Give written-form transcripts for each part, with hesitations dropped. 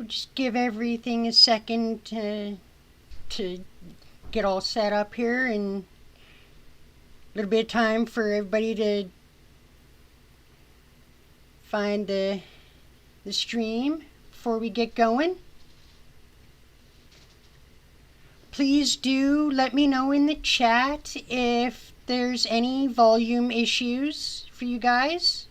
We'll just give everything a second to get all set up here, and a little bit of time for everybody to find the stream before we get going. Please do let me know in the chat if there's any volume issues for you guys.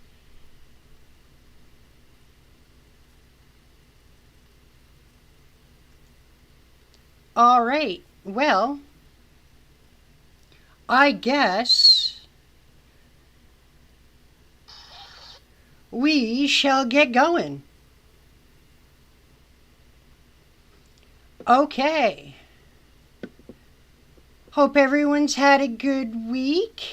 All right, well, I guess we shall get going. Okay. Hope everyone's had a good week.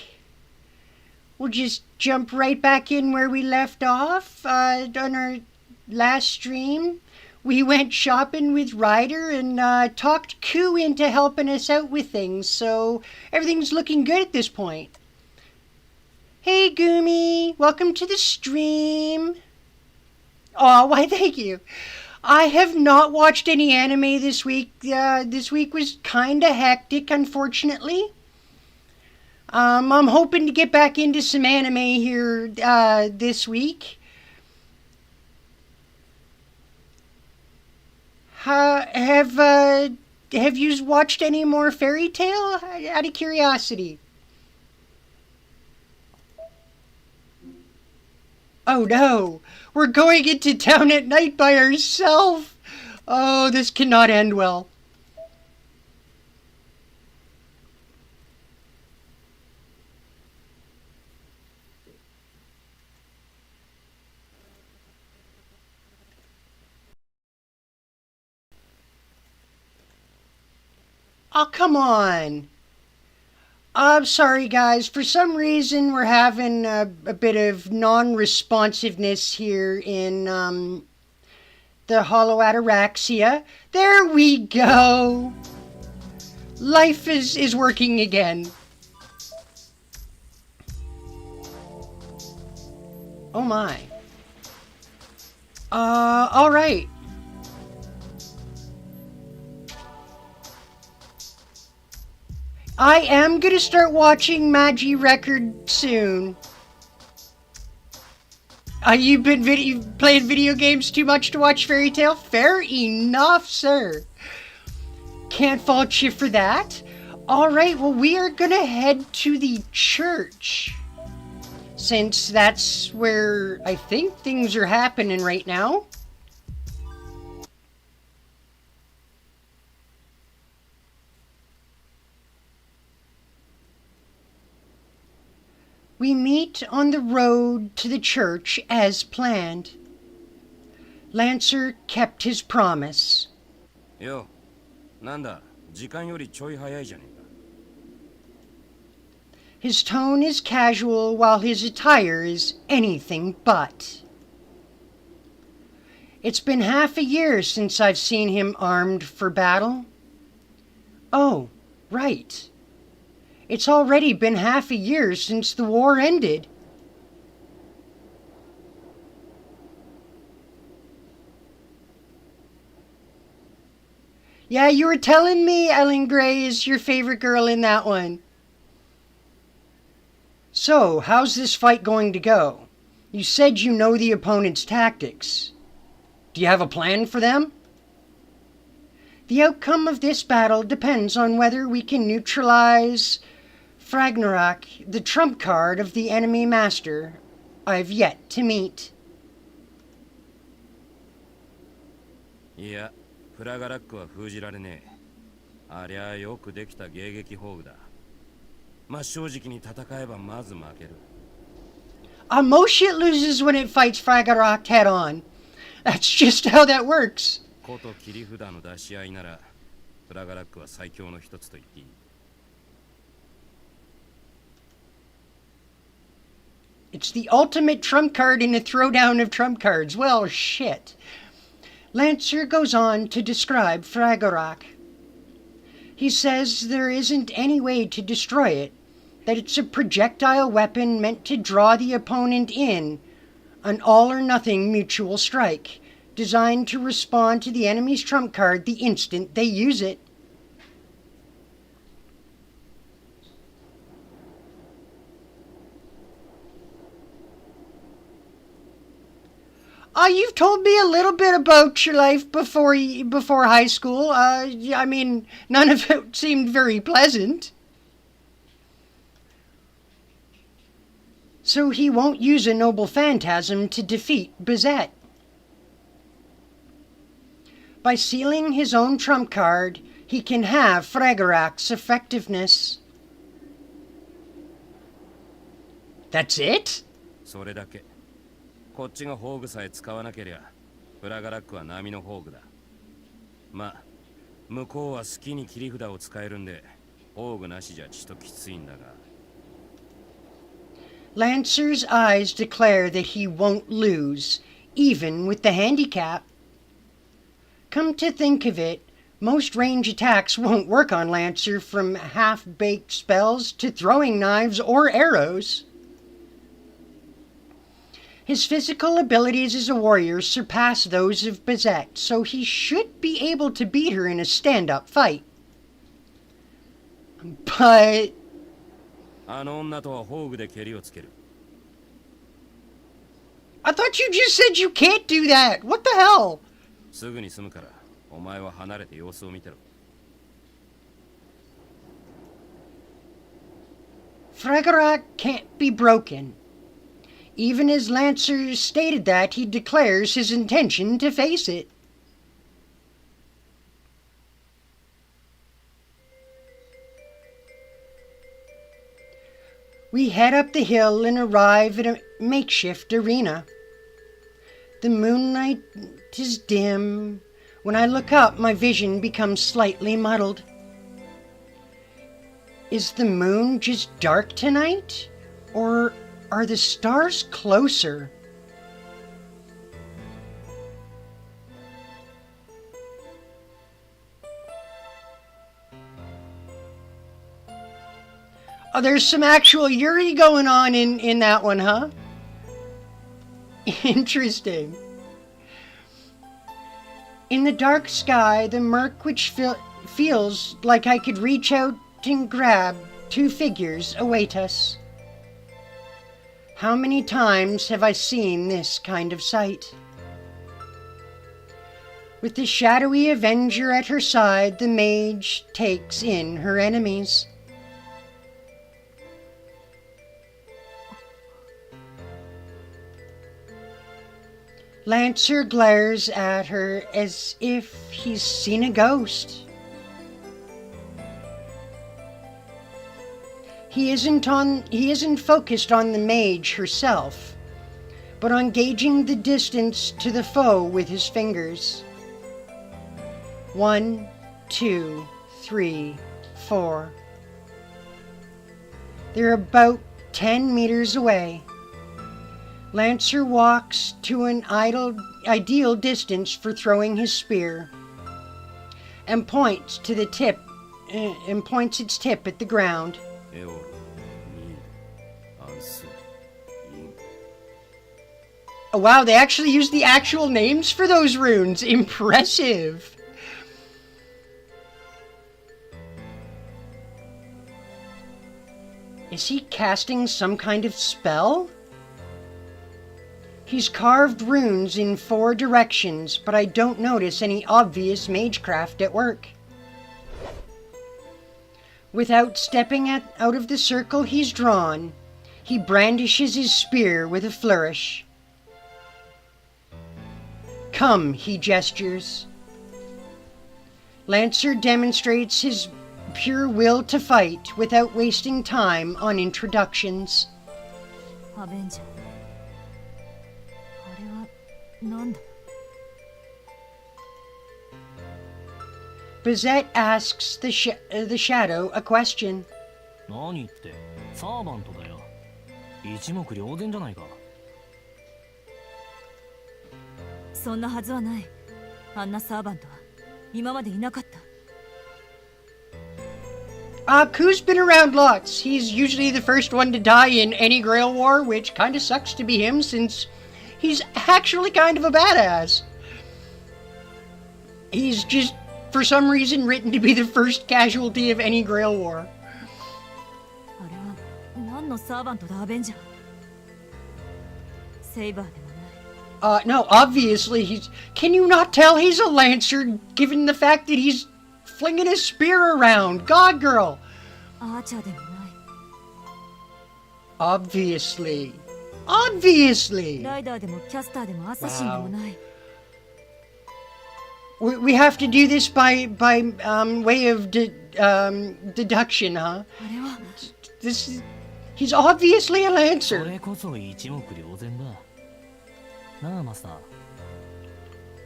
We'll just jump right back in where we left off on our last stream. We went shopping with Ryder and talked Koo into helping us out with things, so everything's looking good at this point. Hey Gumi, welcome to the stream. Oh, why thank you. I have not watched any anime this week. This week was kinda hectic, unfortunately. I'm hoping to get back into some anime here this week. Have you watched any more Fairy Tail? Out of curiosity. Oh no, we're going into town at night by ourselves. Oh, this cannot end well. Oh, come on. I'm sorry, guys. For some reason, we're having a bit of non-responsiveness here in the Hollow Ataraxia. There we go. Life is working again. Oh my. All right. I am gonna start watching Magi Record soon. You've been playing video games too much to watch Fairy Tail? Fair enough, sir. Can't fault you for that. Alright, well, we are gonna head to the church, since that's where I think things are happening right now. We meet on the road to the church as planned. Lancer kept his promise. Yo, なんだ、時間よりちょい早いじゃねえか。His tone is casual while his attire is anything but. It's been half a year since I've seen him armed for battle. Oh, right. It's already been half a year since the war ended. Yeah, you were telling me Ellen Gray is your favorite girl in that one. So, how's this fight going to go? You said you know the opponent's tactics. Do you have a plan for them? The outcome of this battle depends on whether we can neutralize Ragnarok, the trump card of the enemy master I've yet to meet. いや、フラガラックは封じられねえ。ありゃあよくできた迎撃砲具だ。まあ正直に戦えばまず負ける。Most shit loses when it fights Ragnarok head on. That's just how that works. こと切り札の出し合いなら、フラガラックは最強の一つと言っていい。It's the ultimate trump card in a throwdown of trump cards. Well, shit. Lancer goes on to describe Ragnarok. He says there isn't any way to destroy it, that it's a projectile weapon meant to draw the opponent in, an all-or-nothing mutual strike, designed to respond to the enemy's trump card the instant they use it. You've told me a little bit about your life before high school. I mean, none of it seemed very pleasant. So he won't use a noble phantasm to defeat Bizet. By sealing his own trump card, he can have Fragarac's effectiveness. That's it? それだけ。こっちが宝具さえ使わなけりゃ、フラガラックは波の宝具だ。まあ、向こうは好きに切り札を使えるんで、宝具なしじゃちときついんだが。Lancer's eyes declare that he won't lose, even with the handicap. Come to think of it, most range attacks won't work on Lancer, from half-baked spells to throwing knives or arrows. His physical abilities as a warrior surpass those of Bizet, so he should be able to beat her in a stand-up fight. But... あの女とは宝具で蹴りをつける。I thought you just said you can't do that! What the hell? すぐに済むから、お前は離れて様子を見てろ。Fragarac can't be broken. Even as Lancer stated that, he declares his intention to face it. We head up the hill and arrive at a makeshift arena. The moonlight is dim. When I look up, my vision becomes slightly muddled. Is the moon just dark tonight? Or are the stars closer? Oh, there's some actual Yuri going on in that one, huh? Interesting. In the dark sky, the murk which feels like I could reach out and grab two figures await us. How many times have I seen this kind of sight? With the shadowy avenger at her side, the mage takes in her enemies. Lancer glares at her as if he's seen a ghost. He isn't focused on the mage herself, but on gauging the distance to the foe with his fingers. 1, 2, 3, 4. They're about 10 meters away. Lancer walks to an ideal distance for throwing his spear, and points its tip at the ground. Oh wow, they actually used the actual names for those runes. Impressive. Is he casting some kind of spell? He's carved runes in 4 directions, but I don't notice any obvious magecraft at work. Without stepping out of the circle he's drawn, he brandishes his spear with a flourish. Come, he gestures. Lancer demonstrates his pure will to fight without wasting time on introductions. Avenger. なんだ Bizet asks the shadow a question. 何ってサーバントだよ。一目瞭然じゃないか。そんなはずはない。あんなサーバントは今までいなかった。Ku's been around lots. He's usually the first one to die in any Grail War, which kinda sucks to be him since he's actually kind of a badass. He's just, for some reason, written to be the first casualty of any Grail War. あれは何のサーバントだアベンジャー。セイバーでもない。No, obviously he's... Can you not tell he's a Lancer, given the fact that he's flinging his spear around? God, girl! アーチャーでもない。Obviously. Obviously! ライダーでもキャスターでもアサシンでもない。We have to do this by way of deduction, huh? あれは He's obviously a そ Lancer. れこそ一目瞭然だ。なあマスター、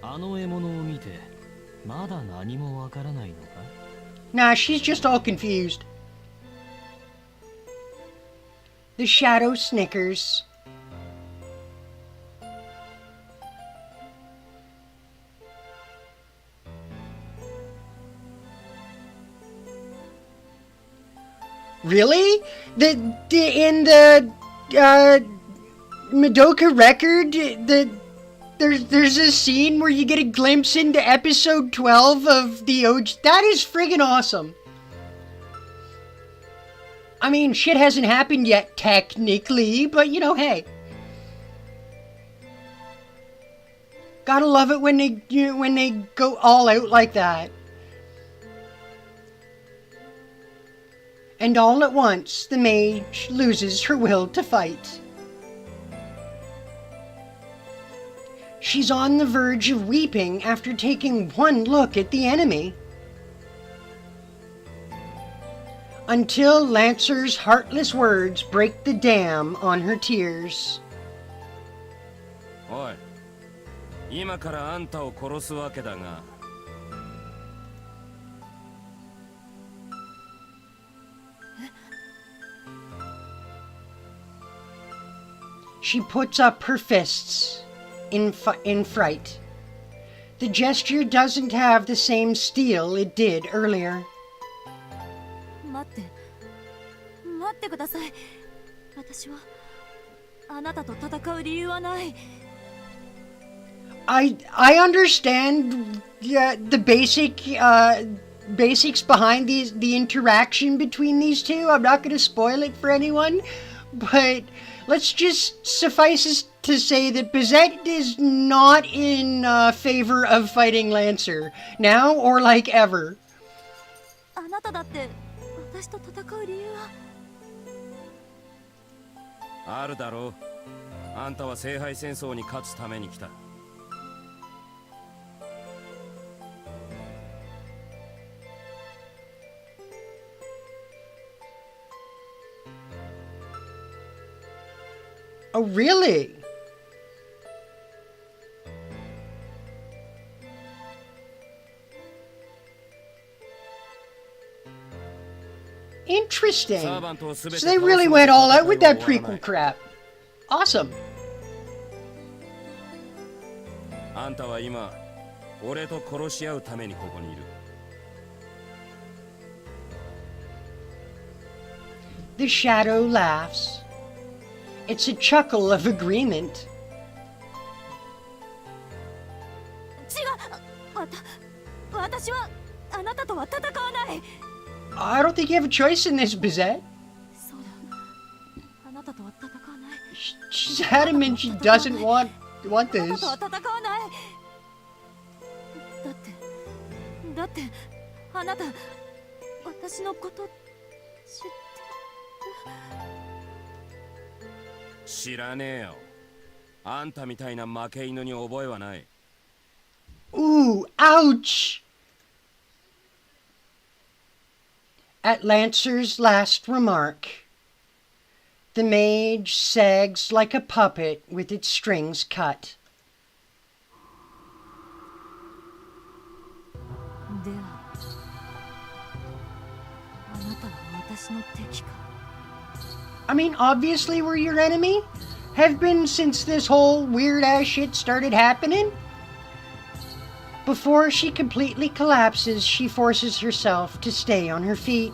あの獲物を見てまだ何もわからないのか？ Nah, she's just all confused. The shadow snickers. Really? In the Madoka record, there's a scene where you get a glimpse into episode 12 of the OG. That is friggin' awesome. I mean, shit hasn't happened yet, technically, but you know, hey. Gotta love it when they go all out like that. And all at once, the mage loses her will to fight. She's on the verge of weeping after taking one look at the enemy. Until Lancer's heartless words break the dam on her tears. おい、今からあんたを殺すわけだが。She puts up her fists in fright. The gesture doesn't have the same steel it did earlier. 待ってください。私はあなたと戦う理由はない。I understand the basics behind the interaction between these two. I'm not going to spoil it for anyone, but let's just suffice it to say that Bizette is not in favor of fighting Lancer now or like ever. あなただって私と戦う理由はあるだろう。あんたは聖杯戦争に勝つために来た。Oh, really? Interesting. So they really went all out with that prequel crap. Awesome. あんたは今、俺と殺し合うためにここにいる。The shadow laughs. It's a chuckle of agreement. 違う。私はあなたとは戦わない。I don't think you have a choice in this, Bizette. そうだ。あなたとは戦わない。She's adamant she doesn't want あな this. たとは戦わない。だってあなた私のこと知ってる？知らねえよ。あんたみたいな負け犬に覚えはない。Ooh, ouch! At Lancer's last remark, the mage sags like a puppet with its strings cut. ではあなたは私の敵か。I mean, obviously we're your enemy. Have been since this whole weird-ass shit started happening. Before she completely collapses, she forces herself to stay on her feet.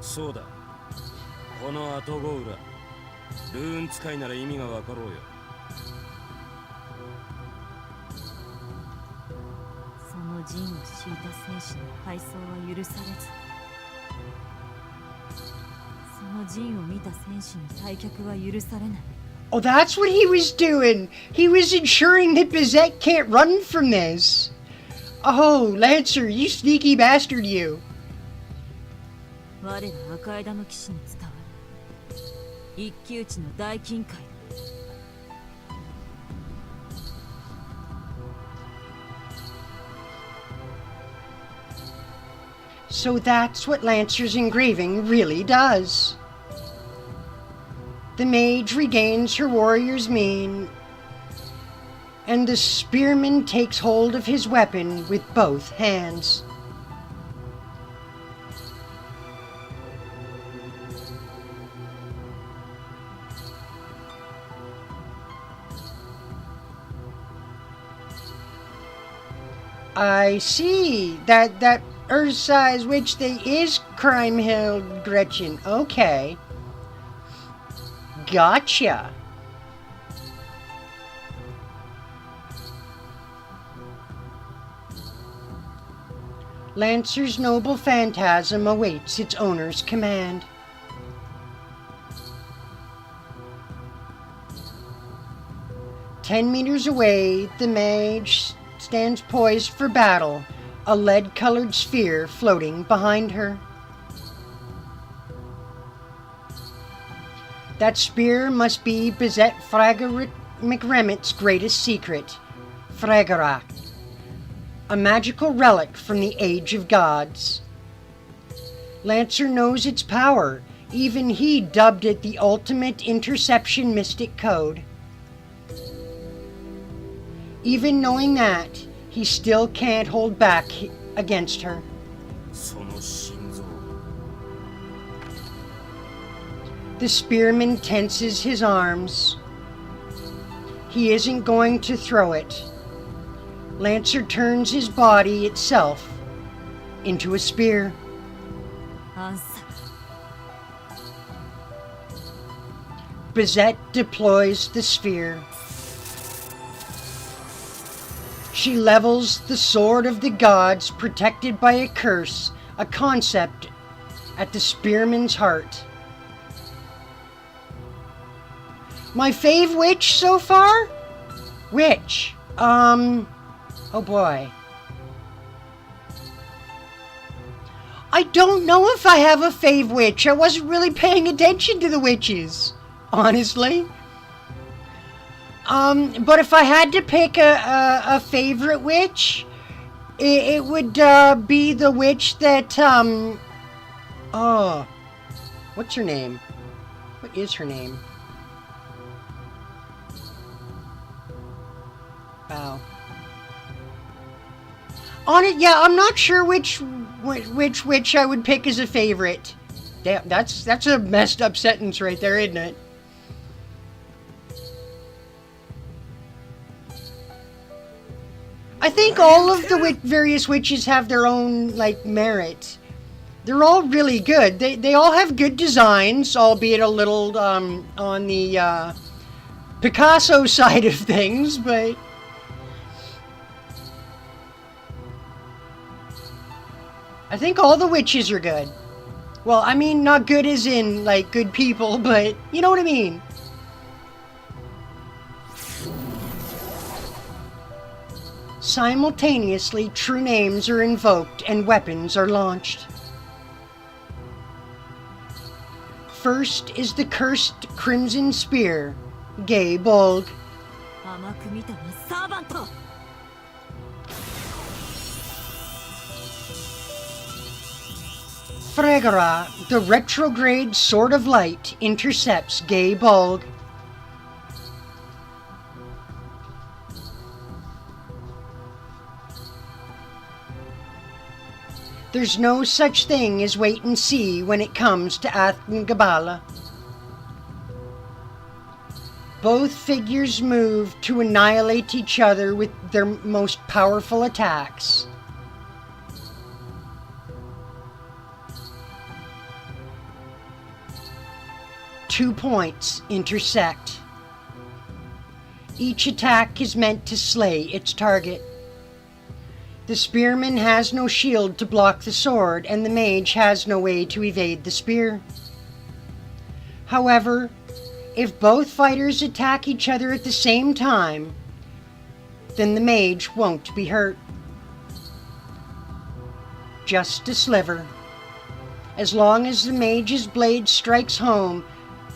そうだ。この後子裏。ルーン使いなら意味がわかろうよ。その陣を敷いた戦士の敗走は許されず、その陣を見た戦士の退却は許されない。 Oh, that's what he was doing. He was ensuring that Bizet can't run from this. Oh, Lancer, you sneaky bastard, you. 我ら赤枝の騎士に伝わる一騎打ちの大金塊。 So that's what Lancer's engraving really does. The mage regains her warrior's mien, and the spearman takes hold of his weapon with both hands. I see. That Earth-size witch thing is Crimehild Gretchen. Okay. Gotcha. Lancer's noble phantasm awaits its owner's command. "10 meters away, the mage stands poised for battle, a lead-colored sphere floating behind her. That spear must be Bizet Fragga McRemmitt's greatest secret, Fraggarak, a magical relic from the Age of Gods. Lancer knows its power. Even he dubbed it the ultimate interception mystic code. Even knowing that, he still can't hold back against her. その心臓 The spearman tenses his arms. He isn't going to throw it. Lancer turns his body itself into a spear. アンサ Bizet deploys the sphere. She levels the sword of the gods, protected by a curse, a concept at the spearman's heart. My fave witch so far? Which? Oh boy. I don't know if I have a fave witch. I wasn't really paying attention to the witches, honestly. But if I had to pick a favorite witch, it would be the witch that, oh, what's her name? What is her name? Wow. On it, yeah, I'm not sure which witch I would pick as a favorite. Damn, that's a messed up sentence right there, isn't it? I think all of the various witches have their own, like, merit. They're all really good. They all have good designs, albeit a little, on the, Picasso side of things, but... I think all the witches are good. Well, I mean, not good as in, like, good people, but you know what I mean. Simultaneously, true names are invoked and weapons are launched. First is the cursed Crimson Spear, Gay Bolg. 甘く見たなサーバント。 Fragara, the retrograde Sword of Light, intercepts Gay Bolg. There's no such thing as wait and see when it comes to Athengabala. Both figures move to annihilate each other with their most powerful attacks. Two points intersect. Each attack is meant to slay its target. The spearman has no shield to block the sword, and the mage has no way to evade the spear. However, if both fighters attack each other at the same time, then the mage won't be hurt. Just a sliver. As long as the mage's blade strikes home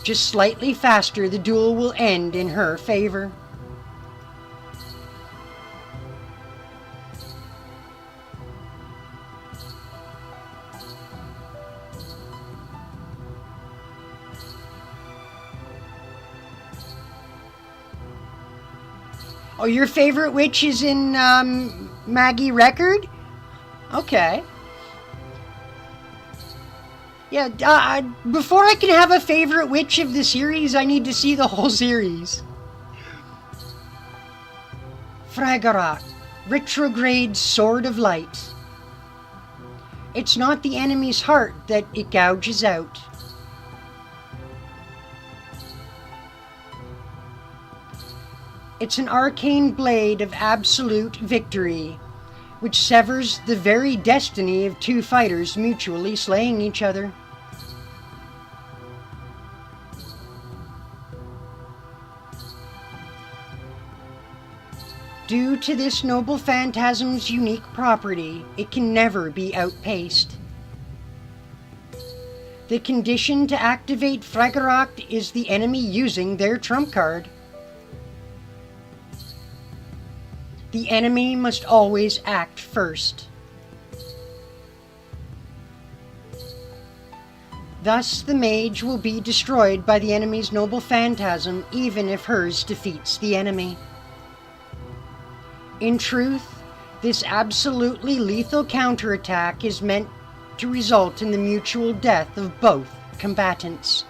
just slightly faster, the duel will end in her favor. Oh, your favorite witch is in Maggie Record? Okay. Yeah, before I can have a favorite witch of the series, I need to see the whole series. Fragarak, retrograde sword of light. It's not the enemy's heart that it gouges out. It's an arcane blade of absolute victory, which severs the very destiny of two fighters mutually slaying each other. Due to this noble phantasm's unique property, it can never be outpaced. The condition to activate Fragarak is the enemy using their trump card. The enemy must always act first. Thus, the mage will be destroyed by the enemy's noble phantasm, even if hers defeats the enemy. In truth, this absolutely lethal counterattack is meant to result in the mutual death of both combatants.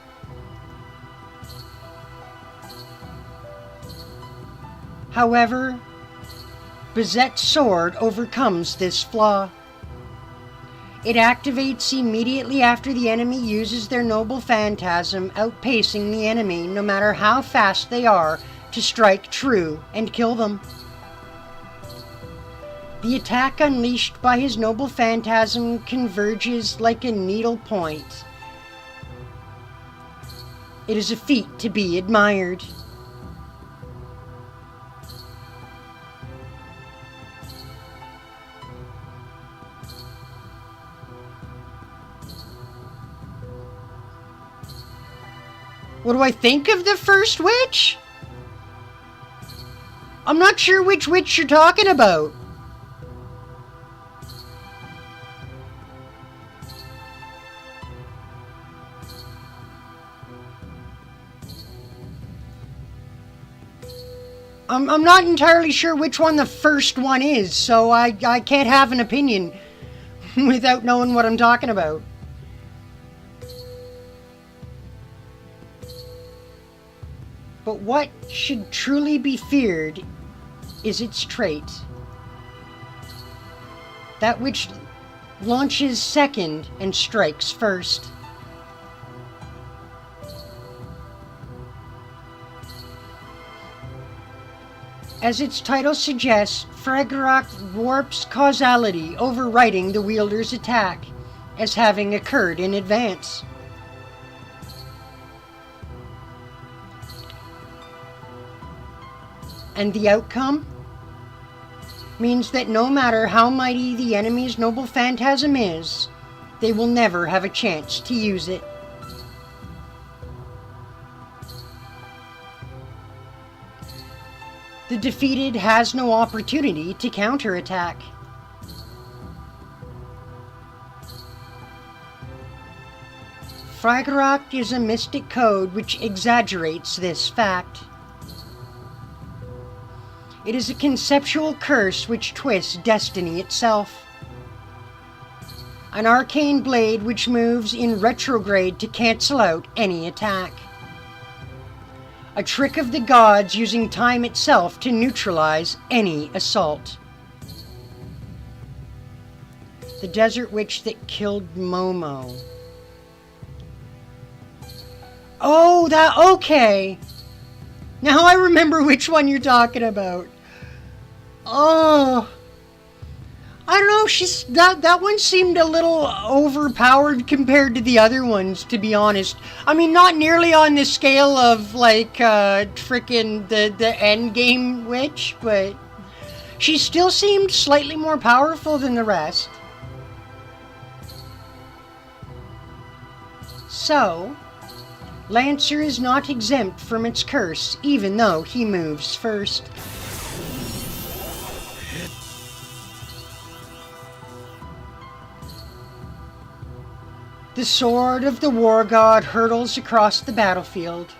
However, Bazette's sword overcomes this flaw. It activates immediately after the enemy uses their noble phantasm, outpacing the enemy no matter how fast they are to strike true and kill them. The attack unleashed by his noble phantasm converges like a needle point. It is a feat to be admired. What do I think of the first witch? I'm not sure which witch you're talking about. I'm not entirely sure which one the first one is, so I can't have an opinion without knowing what I'm talking about. But what should truly be feared is its trait. That which launches second and strikes first. As its title suggests, Fragarak warps causality, overwriting the wielder's attack as having occurred in advance. And the outcome means that no matter how mighty the enemy's noble phantasm is, they will never have a chance to use it. The defeated has no opportunity to counterattack. Fragarak is a mystic code which exaggerates this fact. It is a conceptual curse which twists destiny itself. An arcane blade which moves in retrograde to cancel out any attack. A trick of the gods using time itself to neutralize any assault. The desert witch that killed Momo. Oh, okay. Now I remember which one you're talking about. Oh, I don't know, that one seemed a little overpowered compared to the other ones, to be honest. I mean, not nearly on the scale of, like, frickin' the endgame witch, but she still seemed slightly more powerful than the rest. So, Lancer is not exempt from its curse, even though he moves first. The sword of the war god hurtles across the battlefield.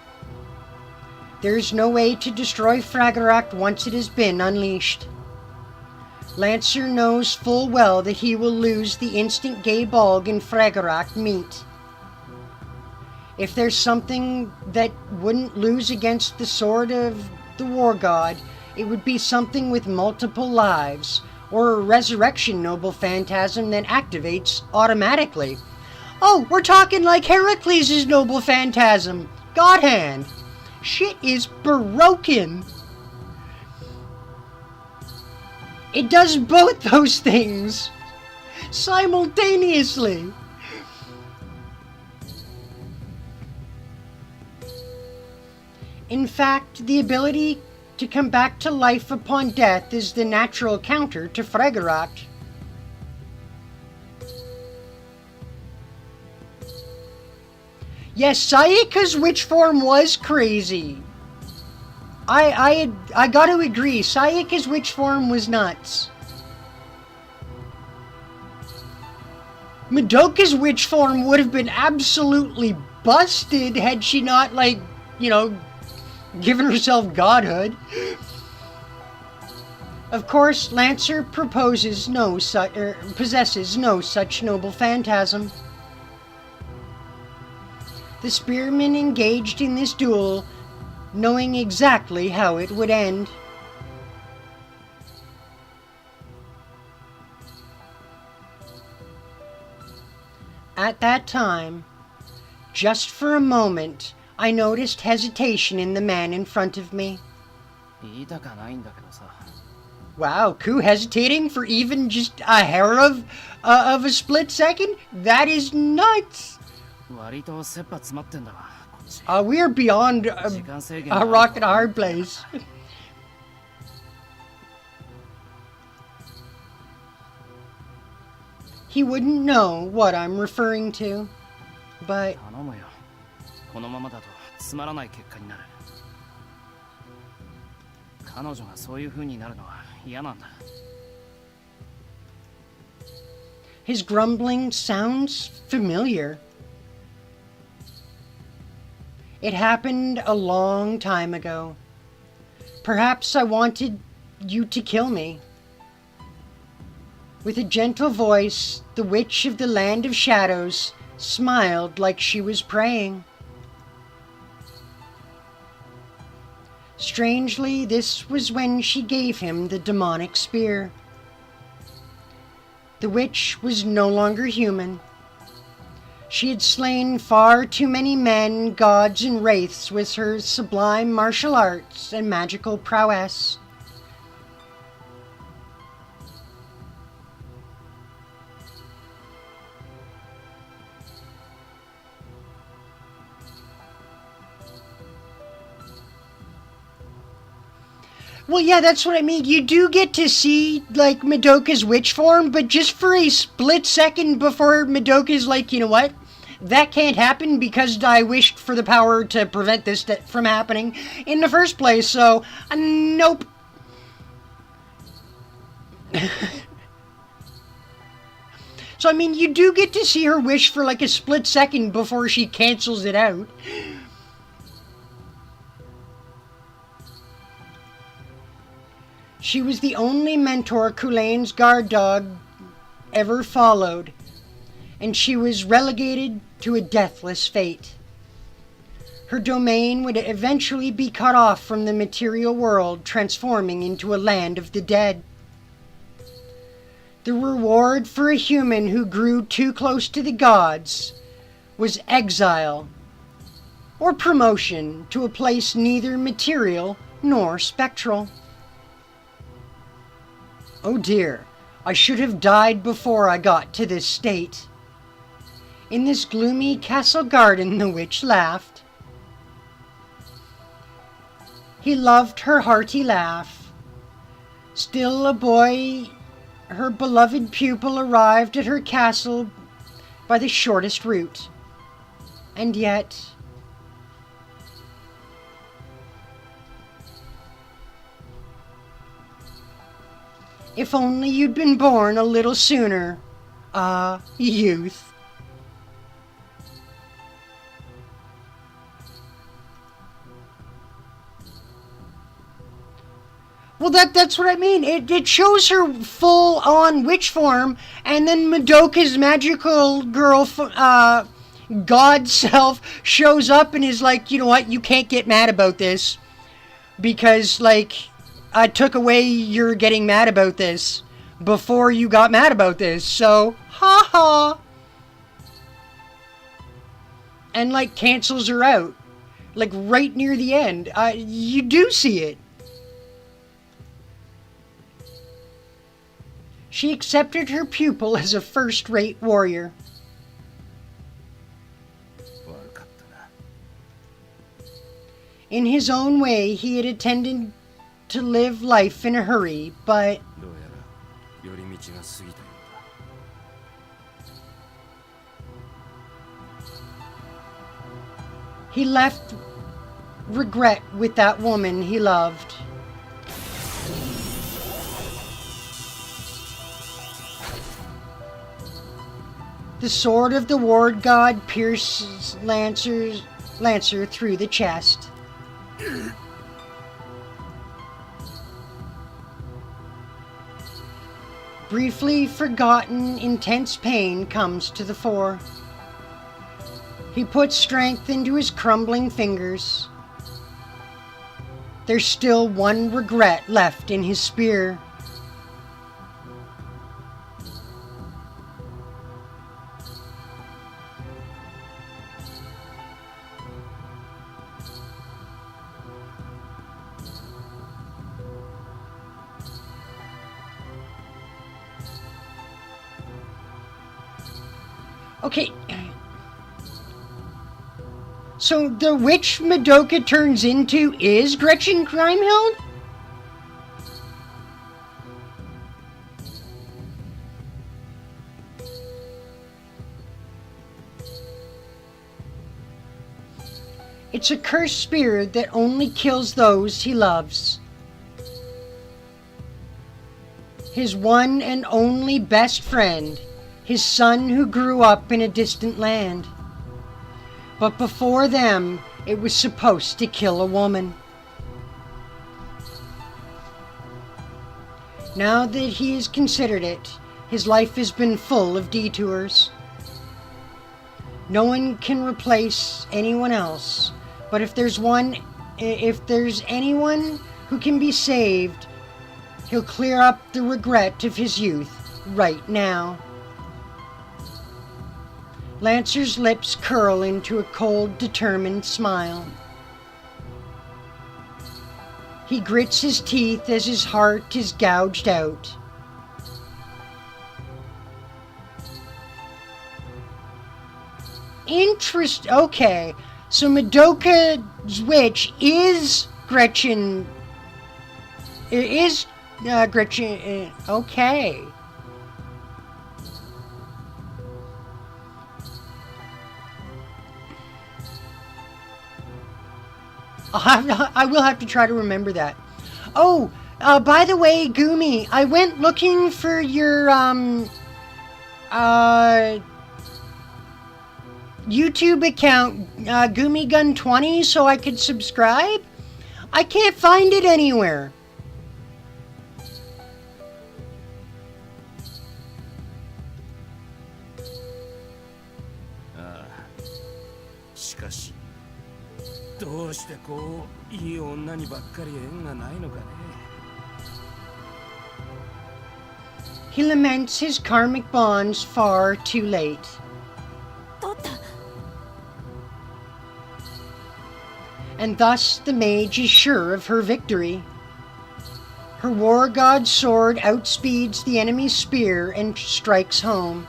There is no way to destroy Fragaract once it has been unleashed. Lancer knows full well that he will lose the instant Gaybolg and Fragaract meet. If there's something that wouldn't lose against the sword of the war god, it would be something with multiple lives, or a resurrection noble phantasm that activates automatically. Oh, we're talking like Heracles' noble phantasm, God Hand. Shit is broken. It does both those things simultaneously. In fact, the ability to come back to life upon death is the natural counter to Fragaract. Yes, Sayaka's witch form was crazy. I gotta agree, Sayaka's witch form was nuts. Madoka's witch form would have been absolutely busted had she not, like, you know, given herself godhood. Of course, Lancer possesses no such noble phantasm. The spearmen engaged in this duel, knowing exactly how it would end. At that time, just for a moment, I noticed hesitation in the man in front of me. Wow, Ku hesitating for even just a hair of a split second? That is nuts! We are beyond a rock and a hard place. He wouldn't know what I'm referring to, but his grumbling sounds familiar. It happened a long time ago. Perhaps I wanted you to kill me. With a gentle voice, the witch of the Land of Shadows smiled like she was praying. Strangely, this was when she gave him the demonic spear. The witch was no longer human. She had slain far too many men, gods, and wraiths with her sublime martial arts and magical prowess. Well, yeah, that's what I mean. You do get to see, like, Madoka's witch form, but just for a split second before Madoka's like, you know what? That can't happen because I wished for the power to prevent this from happening in the first place, so, nope. So, I mean, you do get to see her wish for, like, a split second before she cancels it out. She was the only mentor Kulain's guard dog ever followed, and she was relegated to a deathless fate. Her domain would eventually be cut off from the material world, transforming into a land of the dead. The reward for a human who grew too close to the gods was exile, or promotion to a place neither material nor spectral. Oh dear, I should have died before I got to this state. In this gloomy castle garden the witch laughed. He loved her hearty laugh. Still a boy, her beloved pupil arrived at her castle by the shortest route. And yet... If only you'd been born a little sooner. Ah, youth. Well, that's what I mean. It shows her full-on witch form, and then Madoka's magical girl, god self, shows up and is like, you know what, you can't get mad about this. Because, like, I took away your getting mad about this before you got mad about this, so, ha. And, like, cancels her out. Like, right near the end. You do see it. She accepted her pupil as a first-rate warrior. In his own way, he had intended to live life in a hurry, but he left regret with that woman he loved. The sword of the ward god pierces Lancer through the chest. Briefly forgotten, intense pain comes to the fore. He puts strength into his crumbling fingers. There's still one regret left in his spear. Okay, so the witch Madoka turns into is Gretchen Grimhild? It's a cursed spear that only kills those he loves. His one and only best friend. His son who grew up in a distant land. But before them, it was supposed to kill a woman. Now that he has considered it, his life has been full of detours. No one can replace anyone else, but if there's anyone who can be saved, he'll clear up the regret of his youth right now. Lancer's lips curl into a cold, determined smile. He grits his teeth as his heart is gouged out. Okay, so Madoka's witch is Gretchen. It is Gretchen. Okay. I will have to try to remember that. Oh, by the way, Gumi, I went looking for your YouTube account, GumiGun20, so I could subscribe. I can't find it anywhere. どうしてこういい女にばっかり縁がないのかね。He laments his karmic bonds far too late. 取った。 And thus the mage is sure of her victory. Her war god's sword outspeeds the enemy's spear and strikes home.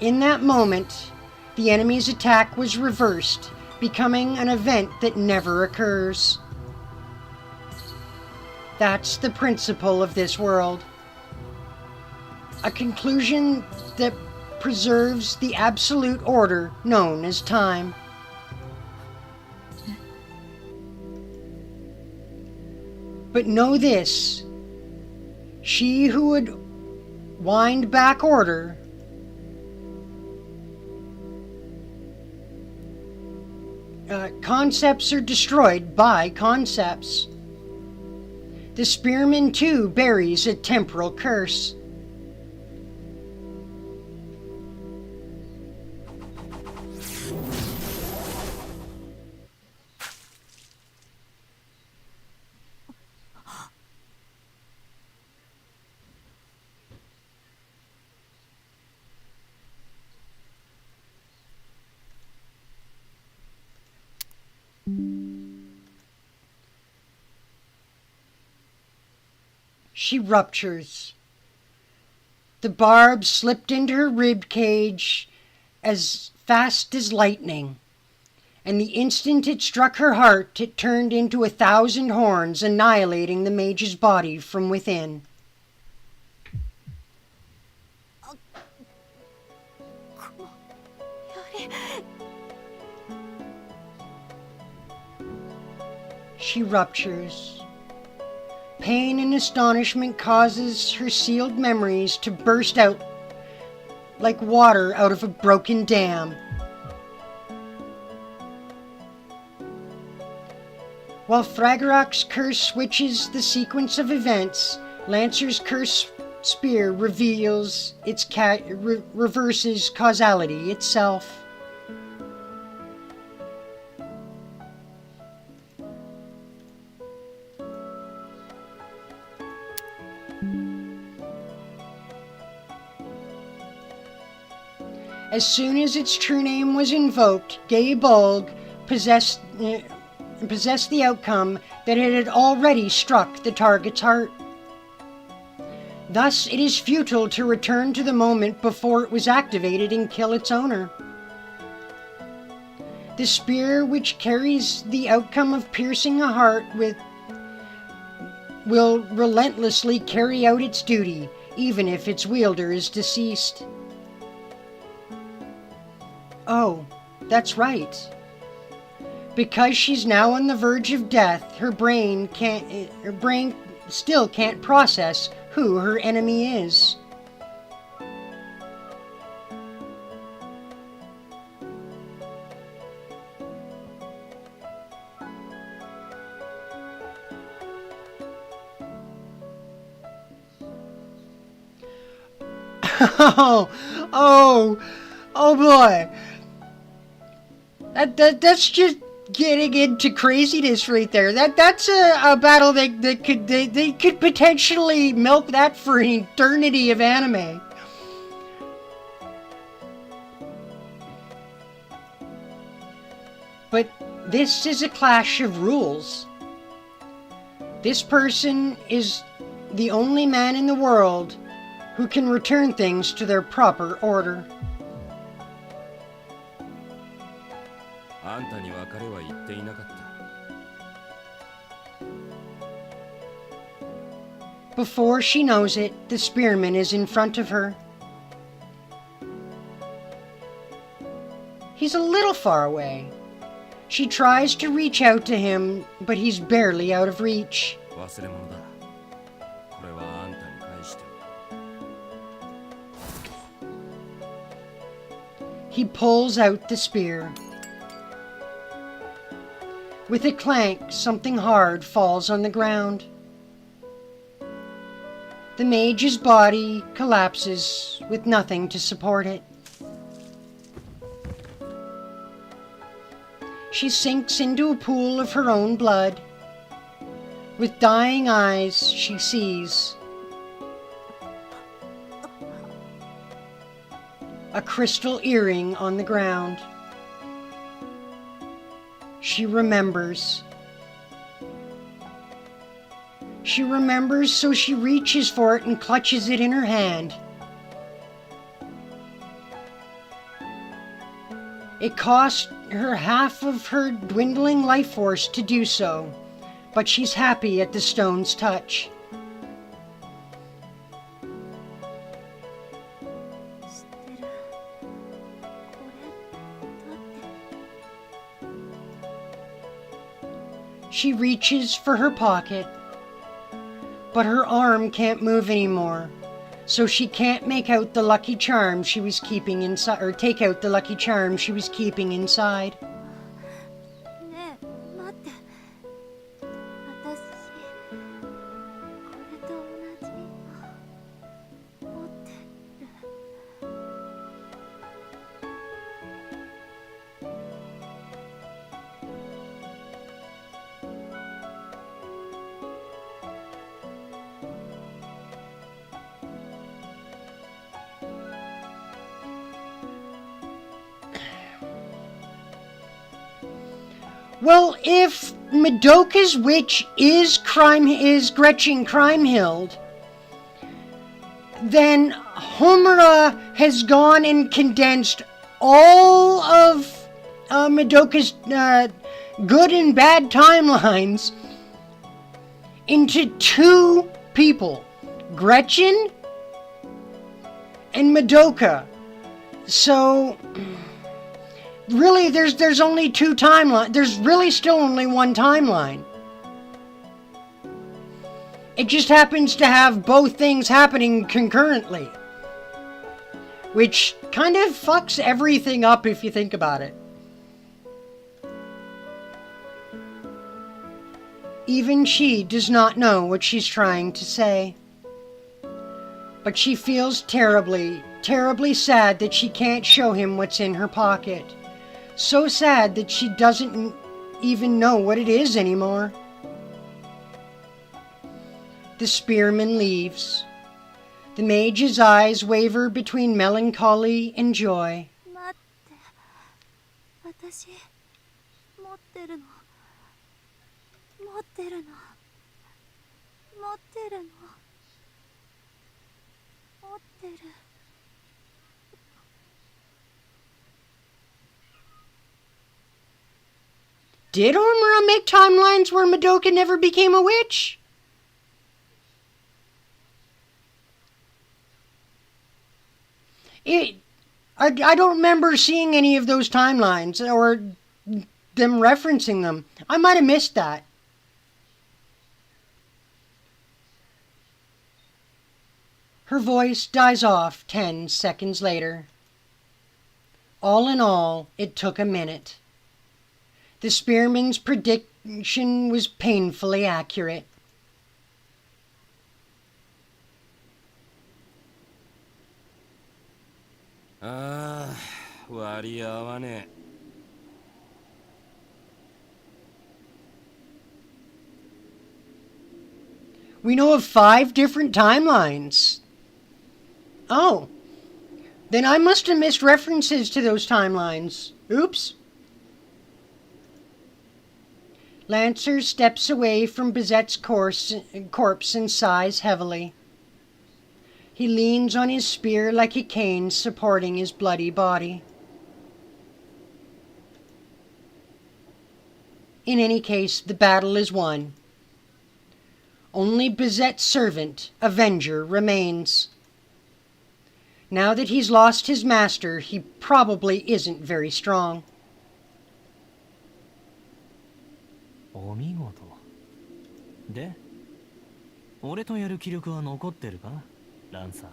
In that moment, the enemy's attack was reversed, becoming an event that never occurs. That's the principle of this world. A conclusion that preserves the absolute order known as time. But know this, she who would wind back order concepts are destroyed by concepts. The spearman too buries a temporal curse. She ruptures. The barb slipped into her rib cage as fast as lightning, and the instant it struck her heart, it turned into 1,000 horns, annihilating the mage's body from within. She ruptures. Pain and astonishment causes her sealed memories to burst out like water out of a broken dam. While Fragarok's curse switches the sequence of events, Lancer's curse spear reveals reverses causality itself. As soon as its true name was invoked, Gay Bulg possessed the outcome that it had already struck the target's heart. Thus, it is futile to return to the moment before it was activated and kill its owner. The spear, which carries the outcome of piercing a heart will relentlessly carry out its duty, even if its wielder is deceased. Oh, that's right. Because she's now on the verge of death, her brain still can't process who her enemy is. Oh boy. That's just getting into craziness right there. That's a battle that could potentially milk that for an eternity of anime. But this is a clash of rules. This person is the only man in the world who can return things to their proper order. あんたに別れは言っていなかった。 Before she knows it, the spearman is in front of her. He's a little far away. She tries to reach out to him, but he's barely out of reach. 忘れ物だ。これはあんたに返して。 He pulls out the spear. With a clank, something hard falls on the ground. The mage's body collapses with nothing to support it. She sinks into a pool of her own blood. With dying eyes, she sees a crystal earring on the ground. She remembers. She remembers, so she reaches for it and clutches it in her hand. It cost her half of her dwindling life force to do so, but she's happy at the stone's touch. She reaches for her pocket, but her arm can't move anymore, so she can't make out the lucky charm she was keeping inside, or take out the lucky charm she was keeping inside. ねえ待って、私これと同じ持ってる。Well, if Madoka's witch is Gretchen Crimehild, then Homura has gone and condensed all of Madoka's good and bad timelines into two people, Gretchen and Madoka. So really, there's only two timelines. There's really still only one timeline. It just happens to have both things happening concurrently, which kind of fucks everything up if you think about it. Even she does not know what she's trying to say. But she feels terribly, terribly sad that she can't show him what's in her pocket. So sad that she doesn't even know what it is anymore. The spearman leaves. The mage's eyes waver between melancholy and joy. 待って、私持ってるの、持ってるの、持ってるの、持ってる。Did Homura make timelines where Madoka never became a witch? I don't remember seeing any of those timelines or them referencing them. I might have missed that. Her voice dies off 10 seconds later. All in all, it took a minute. The spearman's prediction was painfully accurate. Wari awa ne. We know of 5 different timelines. Oh, then I must have missed references to those timelines. Oops. Lancer steps away from Bizet's corpse and sighs heavily. He leans on his spear like a cane supporting his bloody body. In any case, the battle is won. Only Bizet's servant, Avenger, remains. Now that he's lost his master, he probably isn't very strong. お見事。で、俺とやる気力は残ってるか、ランサー。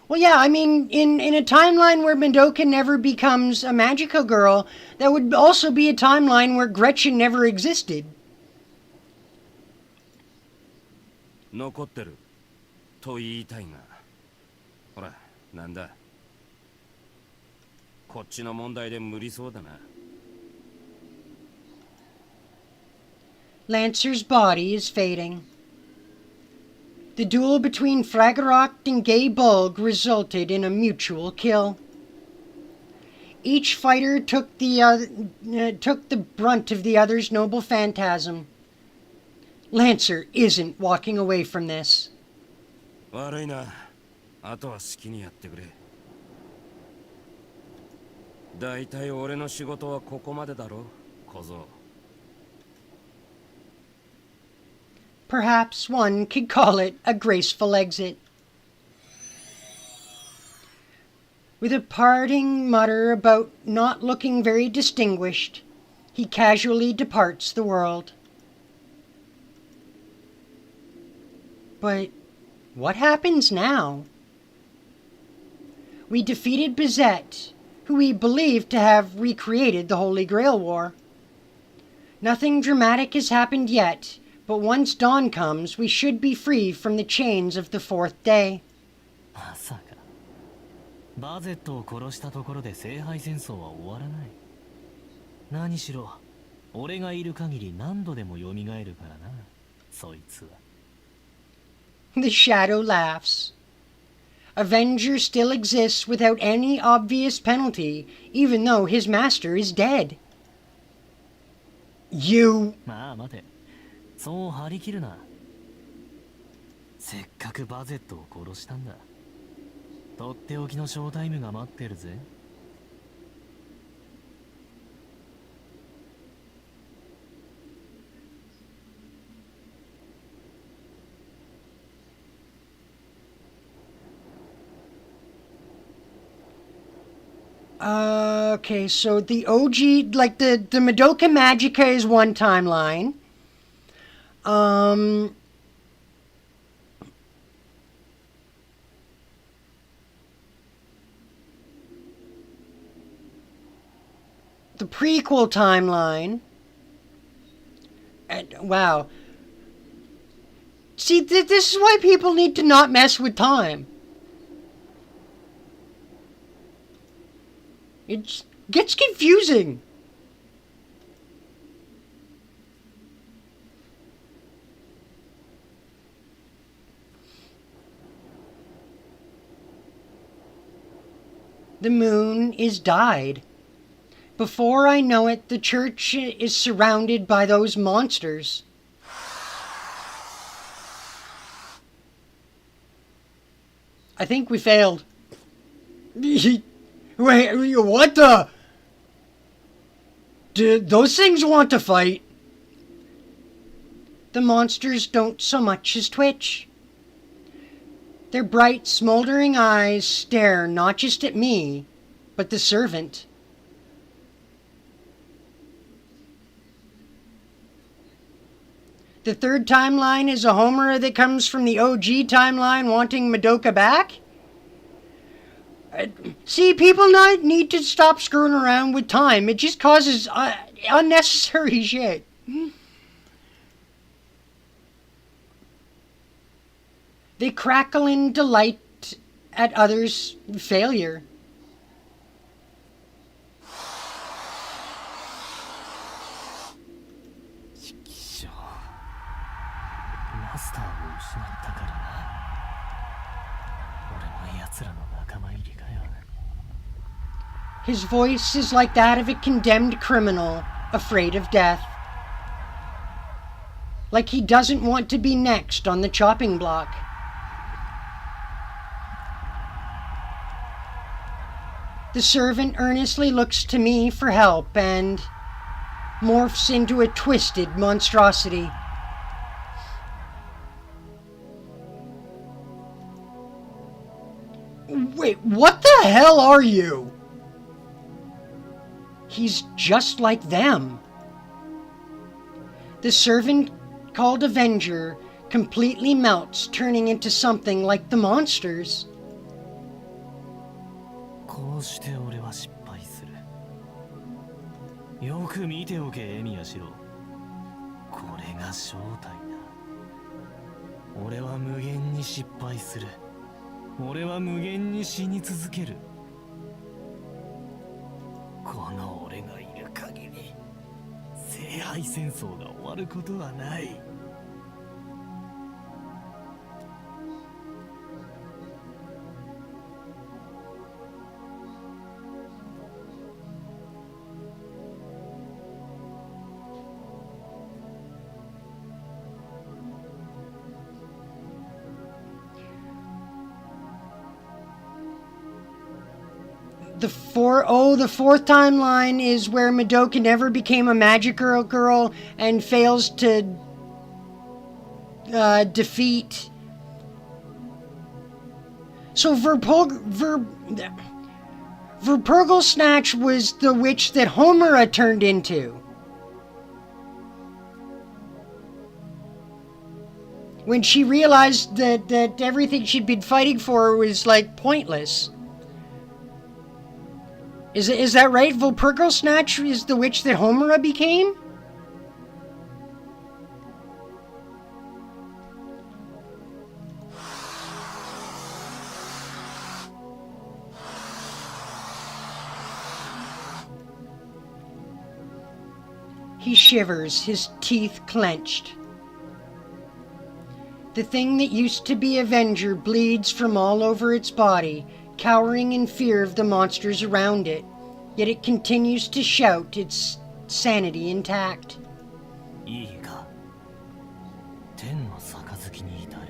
Well, yeah, I mean, in a timeline where Madoka never becomes a magical girl, that would also be a timeline where Gretchen never existed. 残ってると言いたいが、ほら、なんだ。こっちの問題で無理そうだな。Lancer's body is fading. The duel between Fragerock and Gay Bulg resulted in a mutual kill. Each fighter took the brunt of the other's noble phantasm. Lancer isn't walking away from this. 悪いな。あとは好きにやってくれ。だいたい俺の仕事はここまでだろ、小僧。Perhaps one could call it a graceful exit. With a parting mutter about not looking very distinguished, he casually departs the world. But what happens now? We defeated Bizet, who we believed to have recreated the Holy Grail War. Nothing dramatic has happened yet, but once dawn comes, we should be free from the chains of the fourth day. まさかバゼットを殺したところで聖杯戦争は終わらない。何しろ俺がいる限り何度でも蘇るからな、そいつは。The shadow laughs. Avenger still exists without any obvious penalty, even though his master is dead. You... まあ待て、そう張り切るな。せっかくバゼットを殺したんだ。とっておきのショータイムが待ってるぜ。Okay, so the OG, like the Madoka Magica is one timeline. The prequel timeline. Wow. See, this is why people need to not mess with time. It gets confusing. The moon is dyed. Before I know it, the church is surrounded by those monsters. I think we failed. Wait, what the? Do those things want to fight? The monsters don't so much as twitch. Their bright, smoldering eyes stare not just at me, but the servant. The third timeline is a Homura that comes from the OG timeline wanting Madoka back? See, people need to stop screwing around with time. It just causes unnecessary shit. They crackle in delight at others' failure. His voice is like that of a condemned criminal, afraid of death. Like he doesn't want to be next on the chopping block. The servant earnestly looks to me for help and morphs into a twisted monstrosity. Wait, what the hell are you? He's just like them. The servant called Avenger completely melts, turning into something like the monsters. こうして俺は失敗する。よく見ておけ、エミヤシロ。これが正体だ。俺は無限に失敗する。俺は無限に死に続ける。この俺がいる限り、聖杯戦争が終わることはない。the fourth timeline is where Madoka never became a magic girl and fails to defeat. So Verpurgle Snatch was the witch that Homura turned into. When she realized that everything she'd been fighting for was, like, pointless. Is that right? Verpurgle Snatch is the witch that Homura became? He shivers, his teeth clenched. The thing that used to be Avenger bleeds from all over its body, cowering in fear of the monsters around it, yet it continues to shout, its sanity intact. いいか天の杯に至れ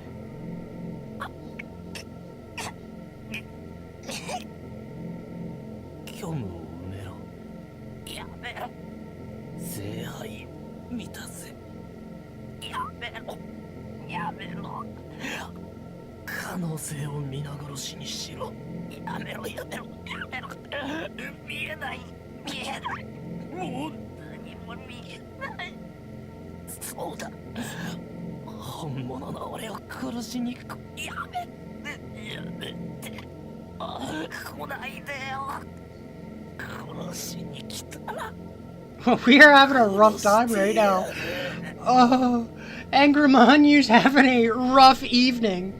虚無を埋めろやめろ聖杯満たせやめろやめろ可能性を皆殺しにしろやめろやめろやめろ見えない見えないもう何も見えないそうだ本物の俺を殺しに来やめて来ないでよ殺しに来たら We are having a rough time right now. Oh, Angramanyu's having a rough evening.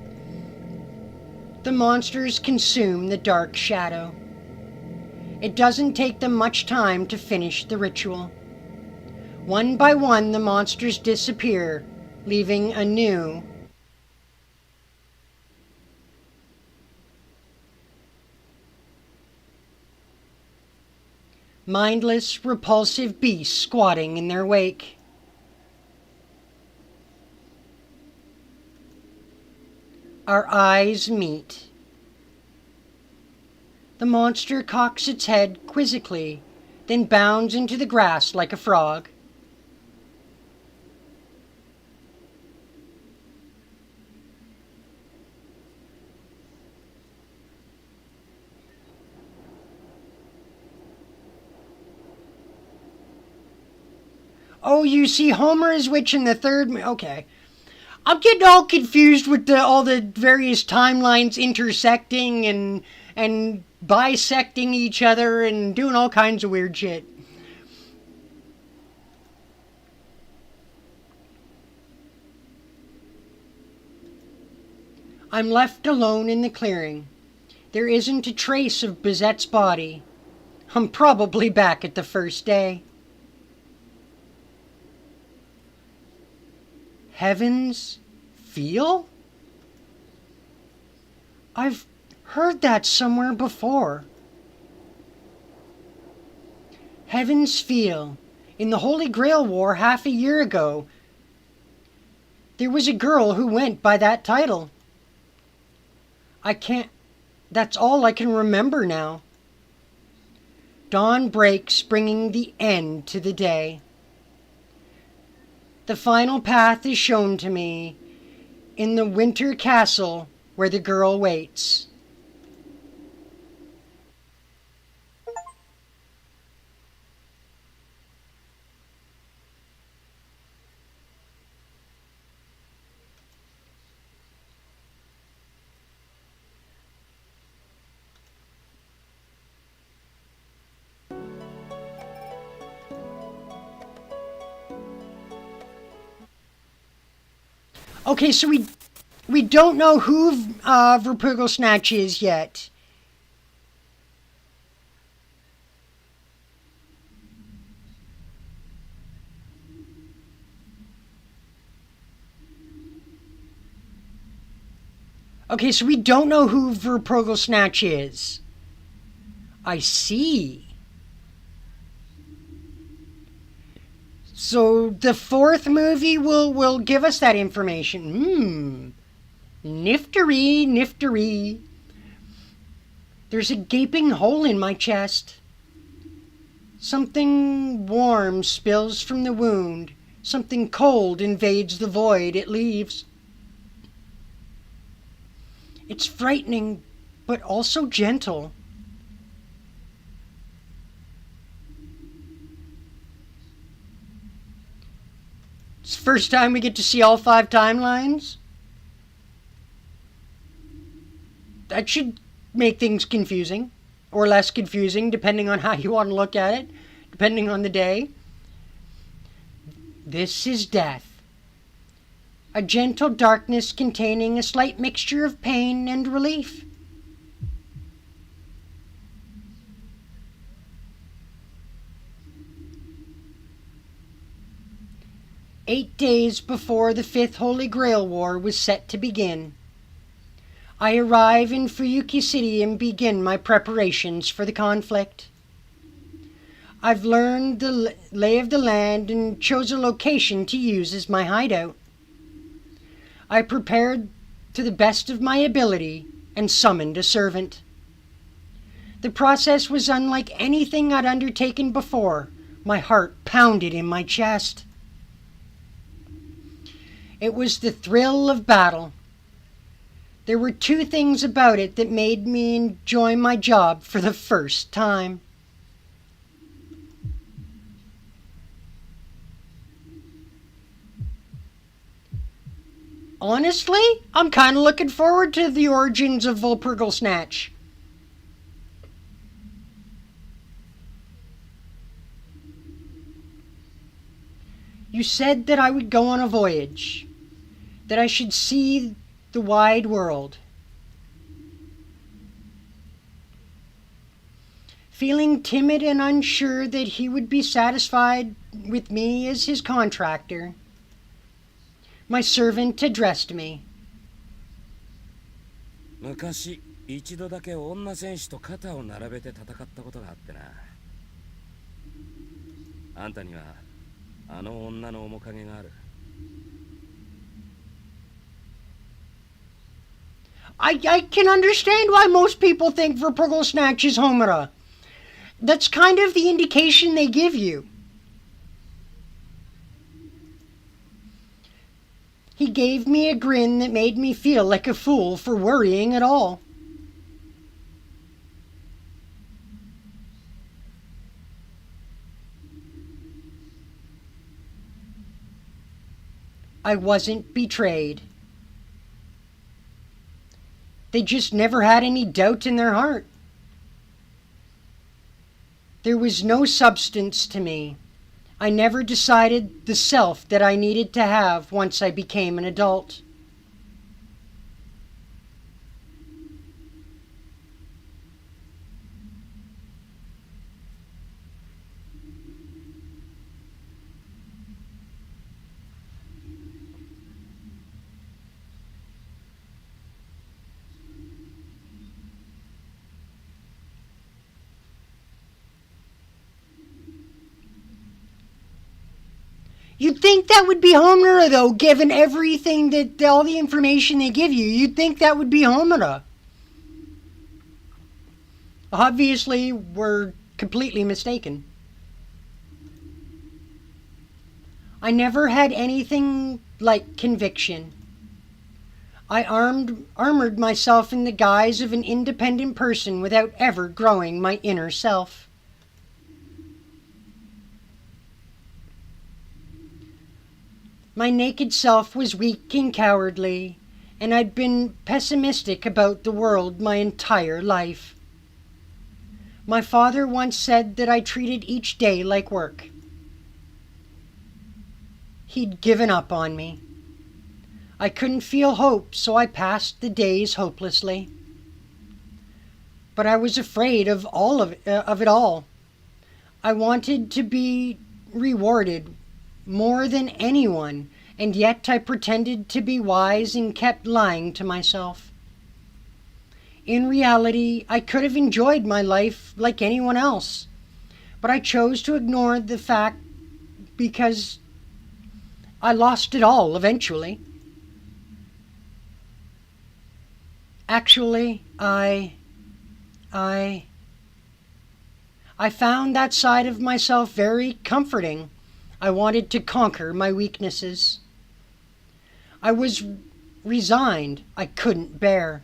The monsters consume the dark shadow. It doesn't take them much time to finish the ritual. One by one, the monsters disappear, leaving a new mindless, repulsive beast squatting in their wake. Our eyes meet. The monster cocks its head quizzically, then bounds into the grass like a frog. Oh, you see Homura's witch in the third... Okay. I'm getting all confused with all the various timelines intersecting and bisecting each other and doing all kinds of weird shit. I'm left alone in the clearing. There isn't a trace of Bizette's body. I'm probably back at the first day. Heavens feel? I've heard that somewhere before. Heavens feel. In the Holy Grail War half a year ago, there was a girl who went by that title. That's all I can remember now. Dawn breaks, bringing the end to the day. The final path is shown to me in the winter castle where the girl waits. Okay, so we don't know who Verpurgle Snatch is yet. Okay, so we don't know who Verpurgle Snatch is. I see. So the fourth movie will give us that information. Niftery. There's a gaping hole in my chest. Something warm spills from the wound. Something cold invades the void it leaves. It's frightening, but also gentle. It's the first time we get to see all 5 timelines. That should make things confusing, or less confusing, depending on how you want to look at it, depending on the day. This is death. A gentle darkness containing a slight mixture of pain and relief. Eight days before the 5th Holy Grail War was set to begin, I arrive in Fuyuki City and begin my preparations for the conflict. I've learned the lay of the land and chose a location to use as my hideout. I prepared to the best of my ability and summoned a servant. The process was unlike anything I'd undertaken before. My heart pounded in my chest. It was the thrill of battle. There were 2 things about it that made me enjoy my job for the first time. Honestly, I'm kind of looking forward to the origins of Volpurgal Snatch. You said that I would go on a voyage, that I should see the wide world. Feeling timid and unsure that he would be satisfied with me as his contractor, my servant addressed me. 昔一度だけ女戦士と肩を並べて戦ったことがあってな。あんたにはあの女の面影がある。I can understand why most people think Volpurgal Snatch is Homura. That's kind of the indication they give you. He gave me a grin that made me feel like a fool for worrying at all. I wasn't betrayed. They just never had any doubt in their heart. There was no substance to me. I never decided the self that I needed to have once I became an adult. You'd think that would be Homura, though, given everything that all the information they give you. You'd think that would be Homura. Obviously, we're completely mistaken. I never had anything like conviction. I armored myself in the guise of an independent person without ever growing my inner self. My naked self was weak and cowardly, and I'd been pessimistic about the world my entire life. My father once said that I treated each day like work. He'd given up on me. I couldn't feel hope, so I passed the days hopelessly. But I was afraid of it all. I wanted to be rewarded more than anyone, and yet I pretended to be wise and kept lying to myself. In reality, I could have enjoyed my life like anyone else, but I chose to ignore the fact because I lost it all eventually. Actually, I I found that side of myself very comforting. I wanted to conquer my weaknesses. I was resigned. I couldn't bear.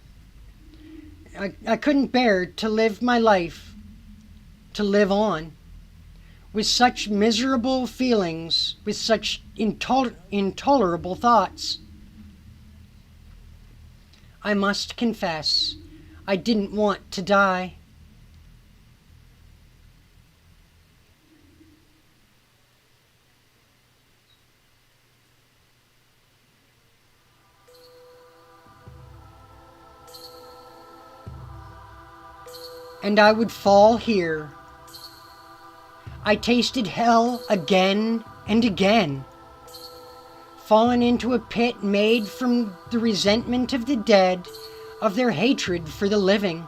I couldn't bear to live my life, to live on, with such miserable feelings, with such intolerable thoughts. I must confess, I didn't want to die. And I would fall here. I tasted hell again and again, fallen into a pit made from the resentment of the dead, of their hatred for the living.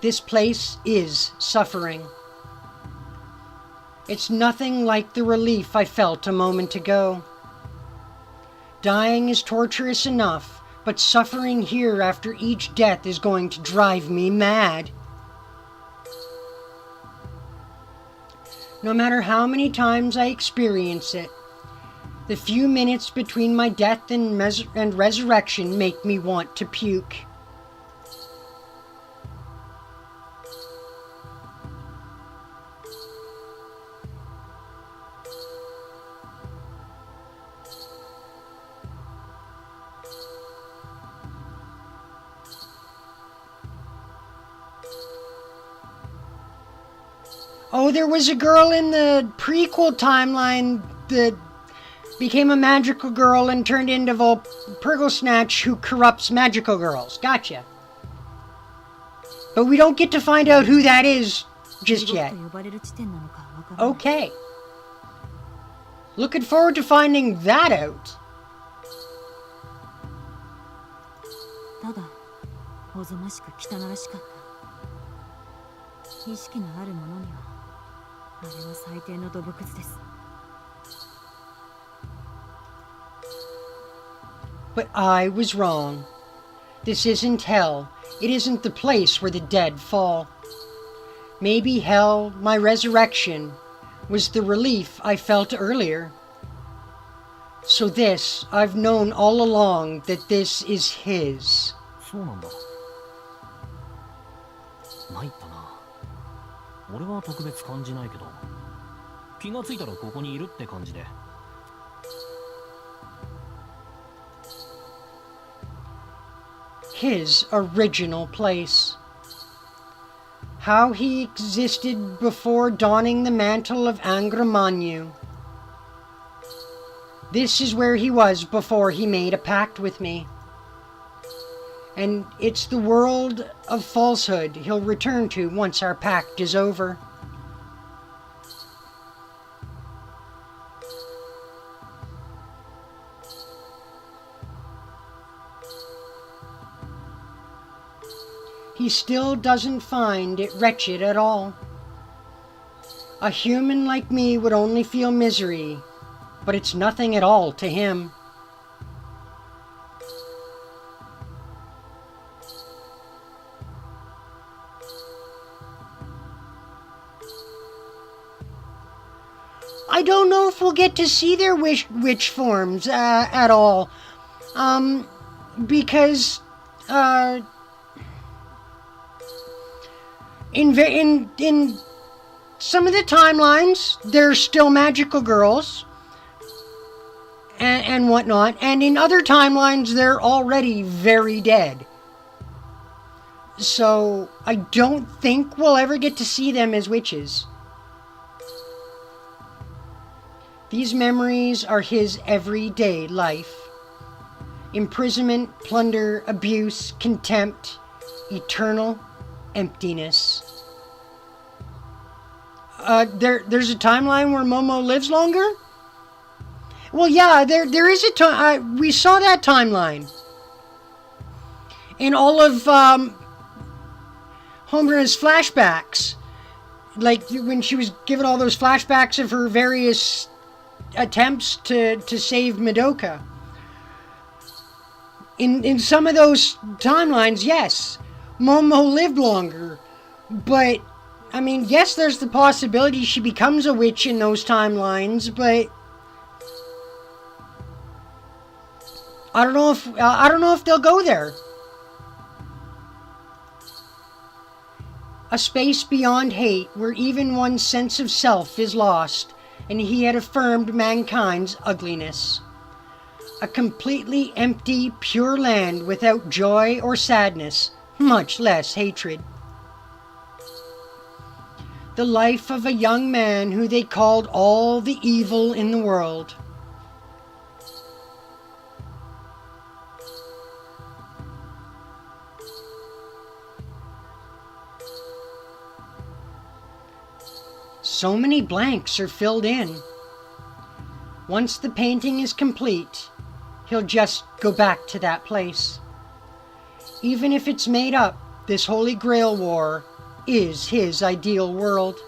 This place is suffering. It's nothing like the relief I felt a moment ago. Dying is torturous enough, but suffering here after each death is going to drive me mad. No matter how many times I experience it, the few minutes between my death and resurrection make me want to puke. Oh, there was a girl in the prequel timeline that became a magical girl and turned into Volpurgosnatch who corrupts magical girls. Gotcha. But we don't get to find out who that is just yet. Okay. Looking forward to finding that out. ただ、おぞましく汚らしかった。意識のある者には、あれは最低の土木図です。But I was wrong. This isn't hell. It isn't the place where the dead fall. Maybe hell, my resurrection, was the relief I felt earlier. So this, I've known all along that this is his. そうなんだ。参ったな。俺は特別感じないけど、気がついたらここにいるって感じで。His original place. How he existed before donning the mantle of Angramanyu. This is where he was before he made a pact with me. And it's the world of falsehood he'll return to once our pact is over. He still doesn't find it wretched at all. A human like me would only feel misery, but it's nothing at all to him. I don't know if we'll get to see their witch forms at all, because in some of the timelines they're still magical girls and whatnot, and in other timelines they're already very dead. So I don't think we'll ever get to see them as witches. These memories are his everyday life. Imprisonment, plunder, abuse, contempt, eternal emptiness. There's a timeline where Momo lives longer? Well, yeah, there is a time. We saw that timeline. In all of Homura's flashbacks. Like, when she was given all those flashbacks of her various attempts to save Madoka. in some of those timelines, yes, Momo lived longer. But, I mean, yes, there's the possibility she becomes a witch in those timelines, but I don't know if they'll go there. A space beyond hate, where even one's sense of self is lost, and he had affirmed mankind's ugliness. A completely empty, pure land without joy or sadness, much less hatred. The life of a young man who they called all the evil in the world. So many blanks are filled in. Once the painting is complete, he'll just go back to that place. Even if it's made up, this Holy Grail war is his ideal world.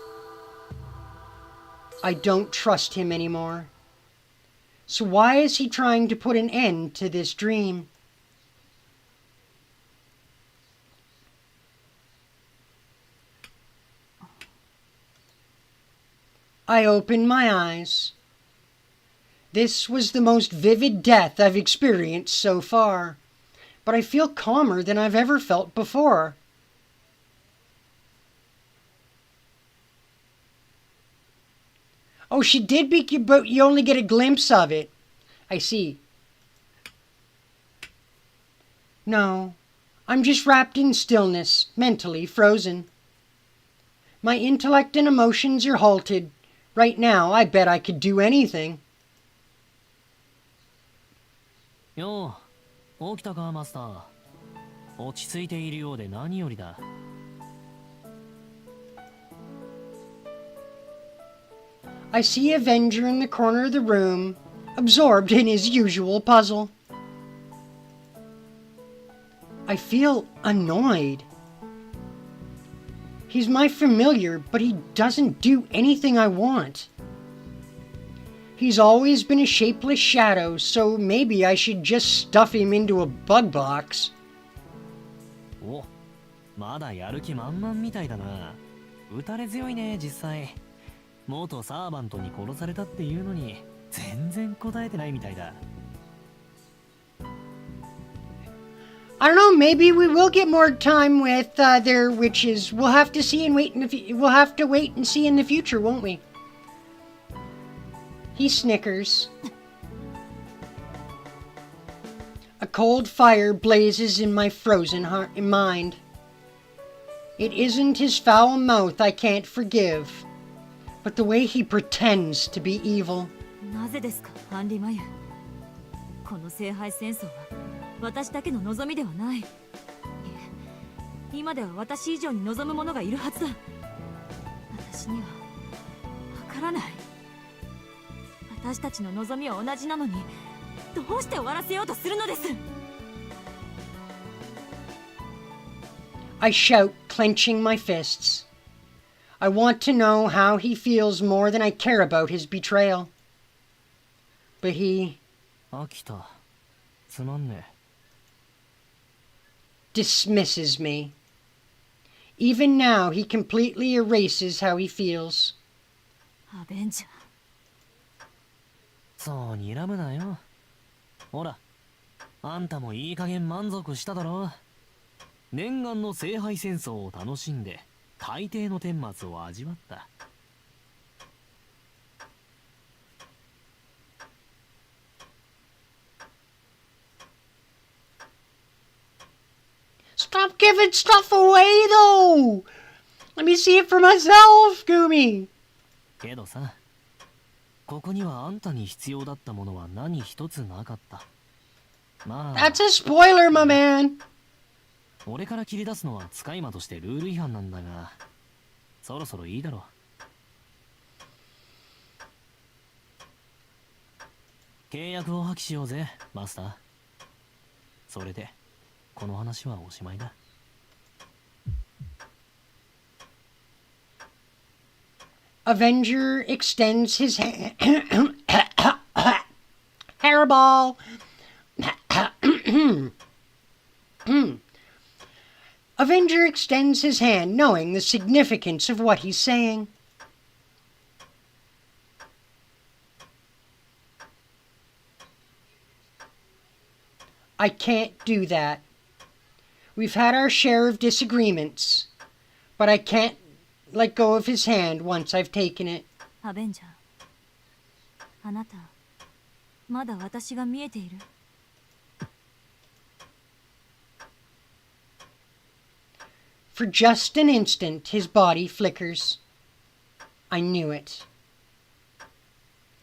I don't trust him anymore. So why is he trying to put an end to this dream? I opened my eyes. This was the most vivid death I've experienced so far, but I feel calmer than I've ever felt before. Oh, she did but you only get a glimpse of it. I see. No, I'm just wrapped in stillness, mentally frozen. My intellect and emotions are halted. Right now, I bet I could do anything. よう、起きたかマスター。落ち着いているようで何よりだ。I see Avenger in the corner of the room, absorbed in his usual puzzle. I feel annoyed. He's my familiar, but he doesn't do anything I want. He's always been a shapeless shadow, so maybe I should just stuff him into a bug box. お、まだやる気満々みたいだな。打たれ強いね、実際。元サーバントに殺されたっていうのに全然答えてないみたいだ。I don't know, maybe we will get more time with their witches. We'll have to see and wait we'll have to wait and see in the future, won't we? He snickers. A cold fire blazes in my frozen mind. It isn't his foul mouth I can't forgive, but the way he pretends to be evil. なぜですか、アンリマユ。この聖杯戦争は私だけの望みではない。いえ、今では私以上に望む者がいるはずだ。私にはわからない。私たちの望みは同じなのに、どうして終わらせようとするのです。I shout, clenching my fists. I want to know how he feels more than I care about his betrayal. But he 飽きた。つまんねえ。dismisses me. Even now, he completely erases how he feels. アベンジャー。そう睨むなよ。ほら、あんたもいい加減満足しただろ。念願の聖杯戦争を楽しんで大抵の顛末を味わった。Stop giving stuff away, though! Let me see it for myself, Gumi! けどさ、ここにはあんたに必要だったものは何一つなかった。まあ、That's a spoiler, my man! 俺から切り出すのは使い魔としてルール違反なんだが、そろそろいいだろう。契約を破棄しようぜ、マスター。それでこの話はおしまいだ。Avenger extends his hairball. Avenger extends his hand, knowing the significance of what he's saying. I can't do that. We've had our share of disagreements, but I can't let go of his hand once I've taken it. アベンジャー、あなたまだ私が見えている？ For just an instant, his body flickers. I knew it.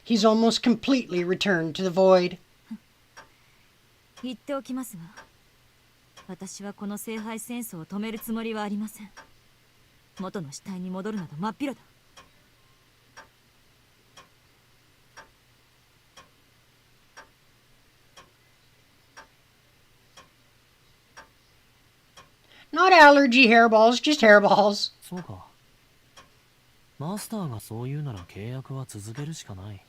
He's almost completely returned to the void. 言っておきますが、私はこの聖杯戦争を止めるつもりはありません。元の死体に戻るなど真っ平だ。Not allergy hairballs, just hairballs. そうか。マスターがそう言うなら契約は続けるしかない。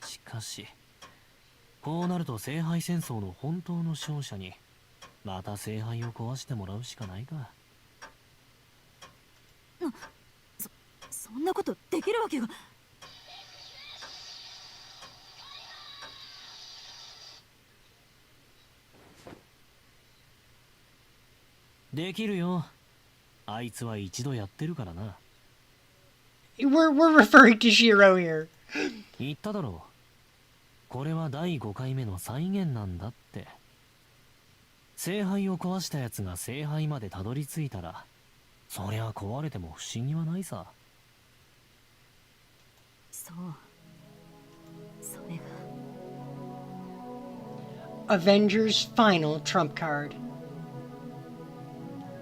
しかし、こうなると聖杯戦争の本当の勝者にまた聖杯を壊してもらうしかないか。そんなことできるわけが。できるよ。あいつは一度やってるからな。We're referring to Shiro here. 言っただろう。これは第5回目の再現なんだって。聖杯を壊したやつが聖杯までたどり着いたら、そりゃ壊れても不思議はないさ。そう。それが。Avenger's final trump card.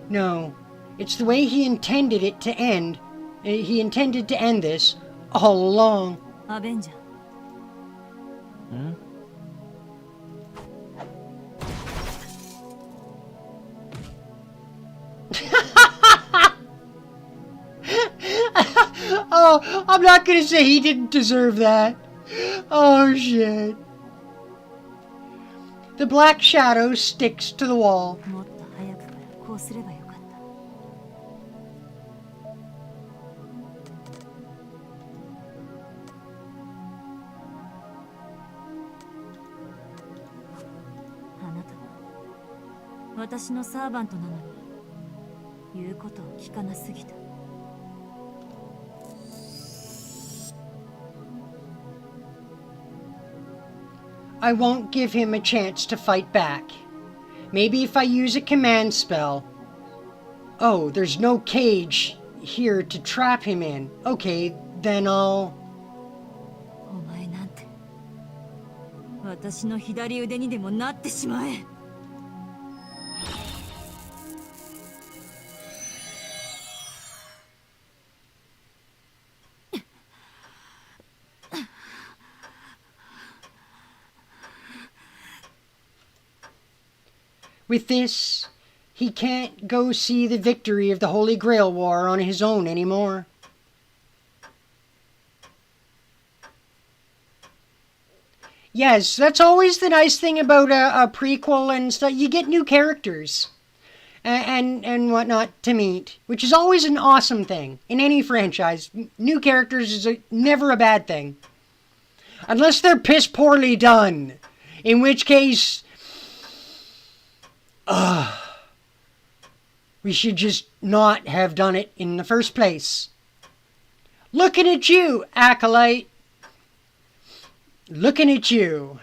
No, it's the way he intended it to end. He intended to end this all along. アベンジャー。んOh, I'm not gonna say he didn't deserve that. Oh, shit. The black shadow sticks to the wall. もっと早くからこうすればよかった。あなたは私のサーバントなのに言うことを聞かなすぎた。I won't give him a chance to fight back. Maybe if I use a command spell. Oh, there's no cage here to trap him in. Okay, then I'll... お前なんて私の左腕にでもなってしまえ。With this, he can't go see the victory of the Holy Grail War on his own anymore. Yes, that's always the nice thing about a prequel and stuff. You get new characters and whatnot to meet, which is always an awesome thing in any franchise. New characters is never a bad thing. Unless they're piss poorly done, in which case... we should just not have done it in the first place. Looking at you, Acolyte. Looking at you.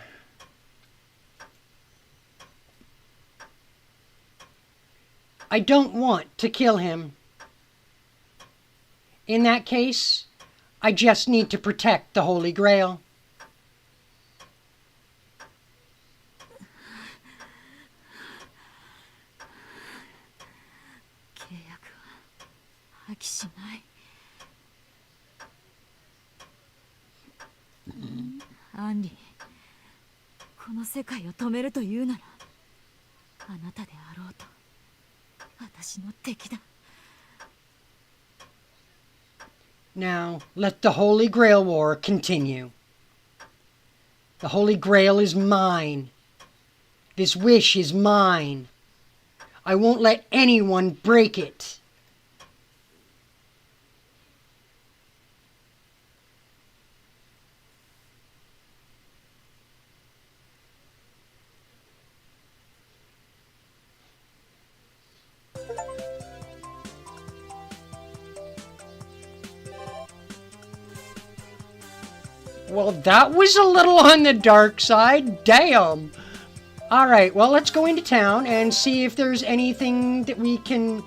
I don't want to kill him. In that case, I just need to protect the Holy Grail. Mm-hmm. アンリ、この世界を止めるというなら、あなたであろうと私の敵だ。Now, let the Holy Grail War continue. The Holy Grail is mine. This wish is mine. I won't let anyone break it. Well, that was a little on the dark side. Damn. Alright, well, let's go into town and see if there's anything that we can...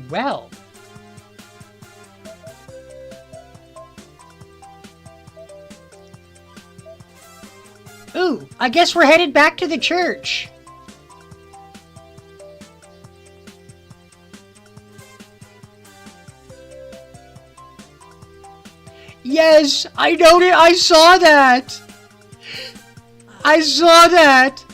Well... Ooh, I guess we're headed back to the church. Yes, I know it. I saw that. I saw that.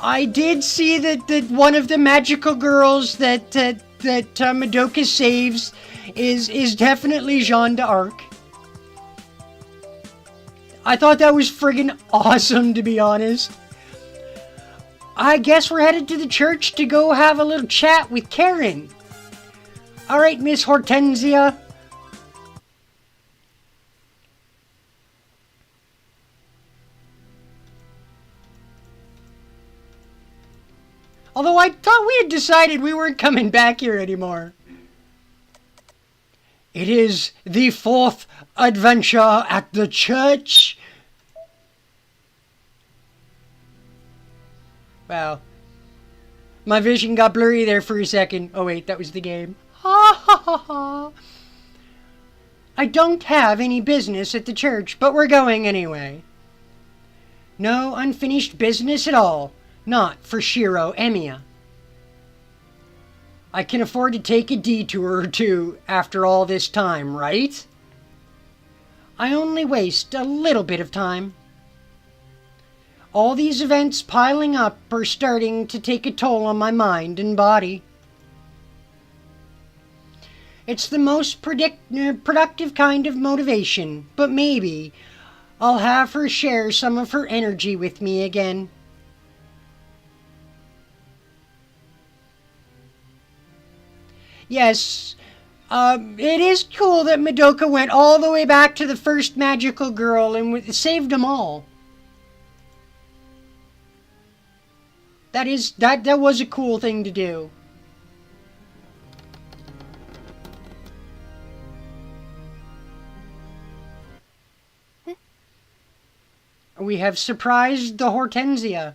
I did see that one of the magical girls that Madoka saves is definitely Jeanne d'Arc. I thought that was friggin' awesome, to be honest. I guess we're headed to the church to go have a little chat with Karen. Alright, Miss Hortensia. Although I thought we had decided we weren't coming back here anymore. It is the fourth adventure at the church. Wow. My vision got blurry there for a second. Oh wait, that was the game. Ha ha ha ha. I don't have any business at the church, but we're going anyway. No unfinished business at all. Not for Shiro Emiya. I can afford to take a detour or two after all this time, right? I only waste a little bit of time. All these events piling up are starting to take a toll on my mind and body. It's the most productive kind of motivation, but maybe I'll have her share some of her energy with me again. Yes, it is cool that Madoka went all the way back to the first magical girl and saved them all. That was a cool thing to do. We have surprised the Hortensia.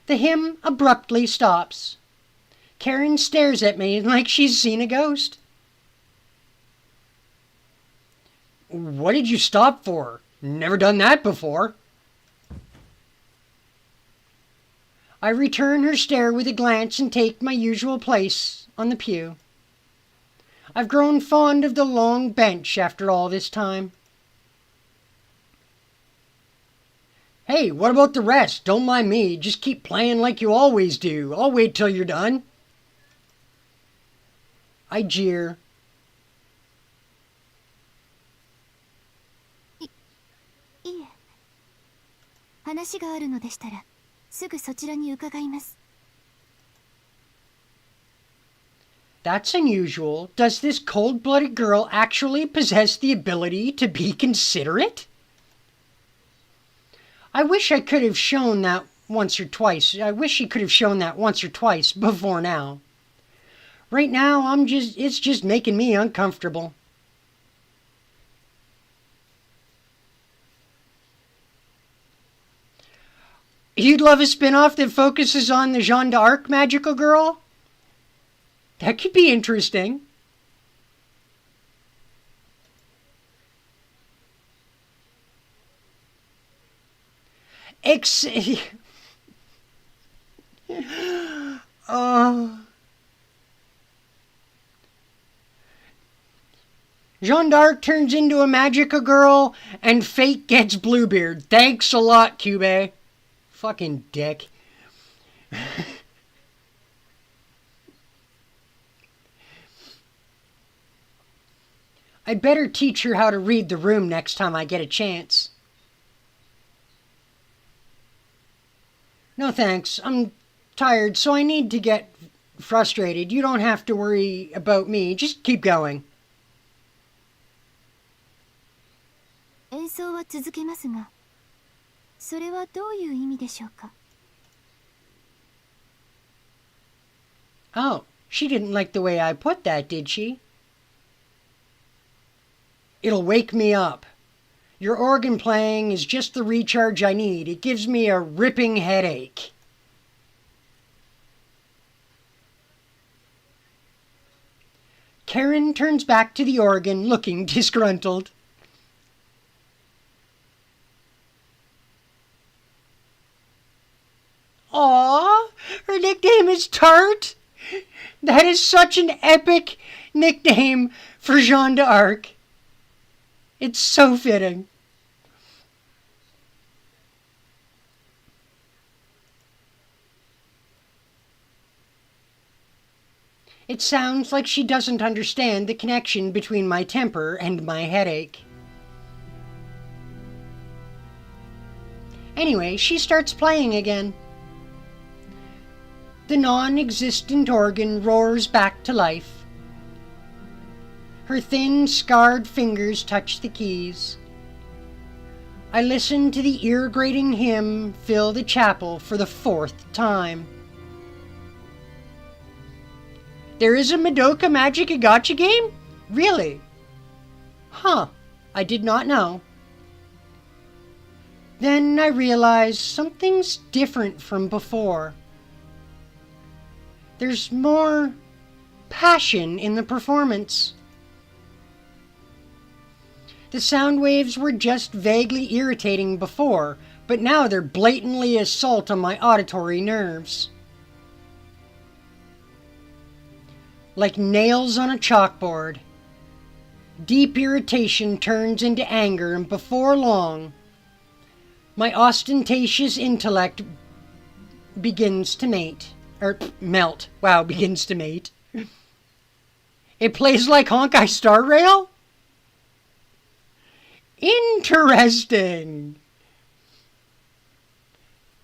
The hymn abruptly stops. Karen stares at me like she's seen a ghost. What did you stop for? Never done that before. I return her stare with a glance and take my usual place on the pew. I've grown fond of the long bench after all this time. Hey, what about the rest? Don't mind me. Just keep playing like you always do. I'll wait till you're done. I jeer. いえ、話があるのでしたらすぐそちらに伺います。 That's unusual. Does this cold-blooded girl actually possess the ability to be considerate? I wish I could have shown that once or twice. I wish she could have shown that once or twice before now. Right now, it's just making me uncomfortable. You'd love a spin-off that focuses on the Jeanne d'Arc magical girl? That could be interesting. Jeanne d'Arc turns into a magical girl, and Fate gets Bluebeard. Thanks a lot, Cube. Fucking dick. I'd better teach her how to read the room next time I get a chance. No thanks, I'm tired, so I need to get frustrated. You don't have to worry about me. Just keep going. 演奏は続けますが、それはどういう意味でしょうか？ Oh, she didn't like the way I put that, did she? It'll wake me up. Your organ playing is just the recharge I need. It gives me a ripping headache. Karen turns back to the organ, looking disgruntled. Aw, her nickname is Tart. That is such an epic nickname for Jeanne d'Arc. It's so fitting. It sounds like she doesn't understand the connection between my temper and my headache. Anyway, she starts playing again. The non-existent organ roars back to life. Her thin, scarred fingers touch the keys. I listen to the ear-grating hymn fill the chapel for the 4th time. There is a Madoka Magica Gacha game? Really? Huh, I did not know. Then I realize something's different from before. There's more passion in the performance. The sound waves were just vaguely irritating before, but now they're blatantly assault on my auditory nerves. Like nails on a chalkboard. Deep irritation turns into anger, and before long, my ostentatious intellect begins to melt. Wow, begins to mate. It plays like Honkai Star Rail? Interesting.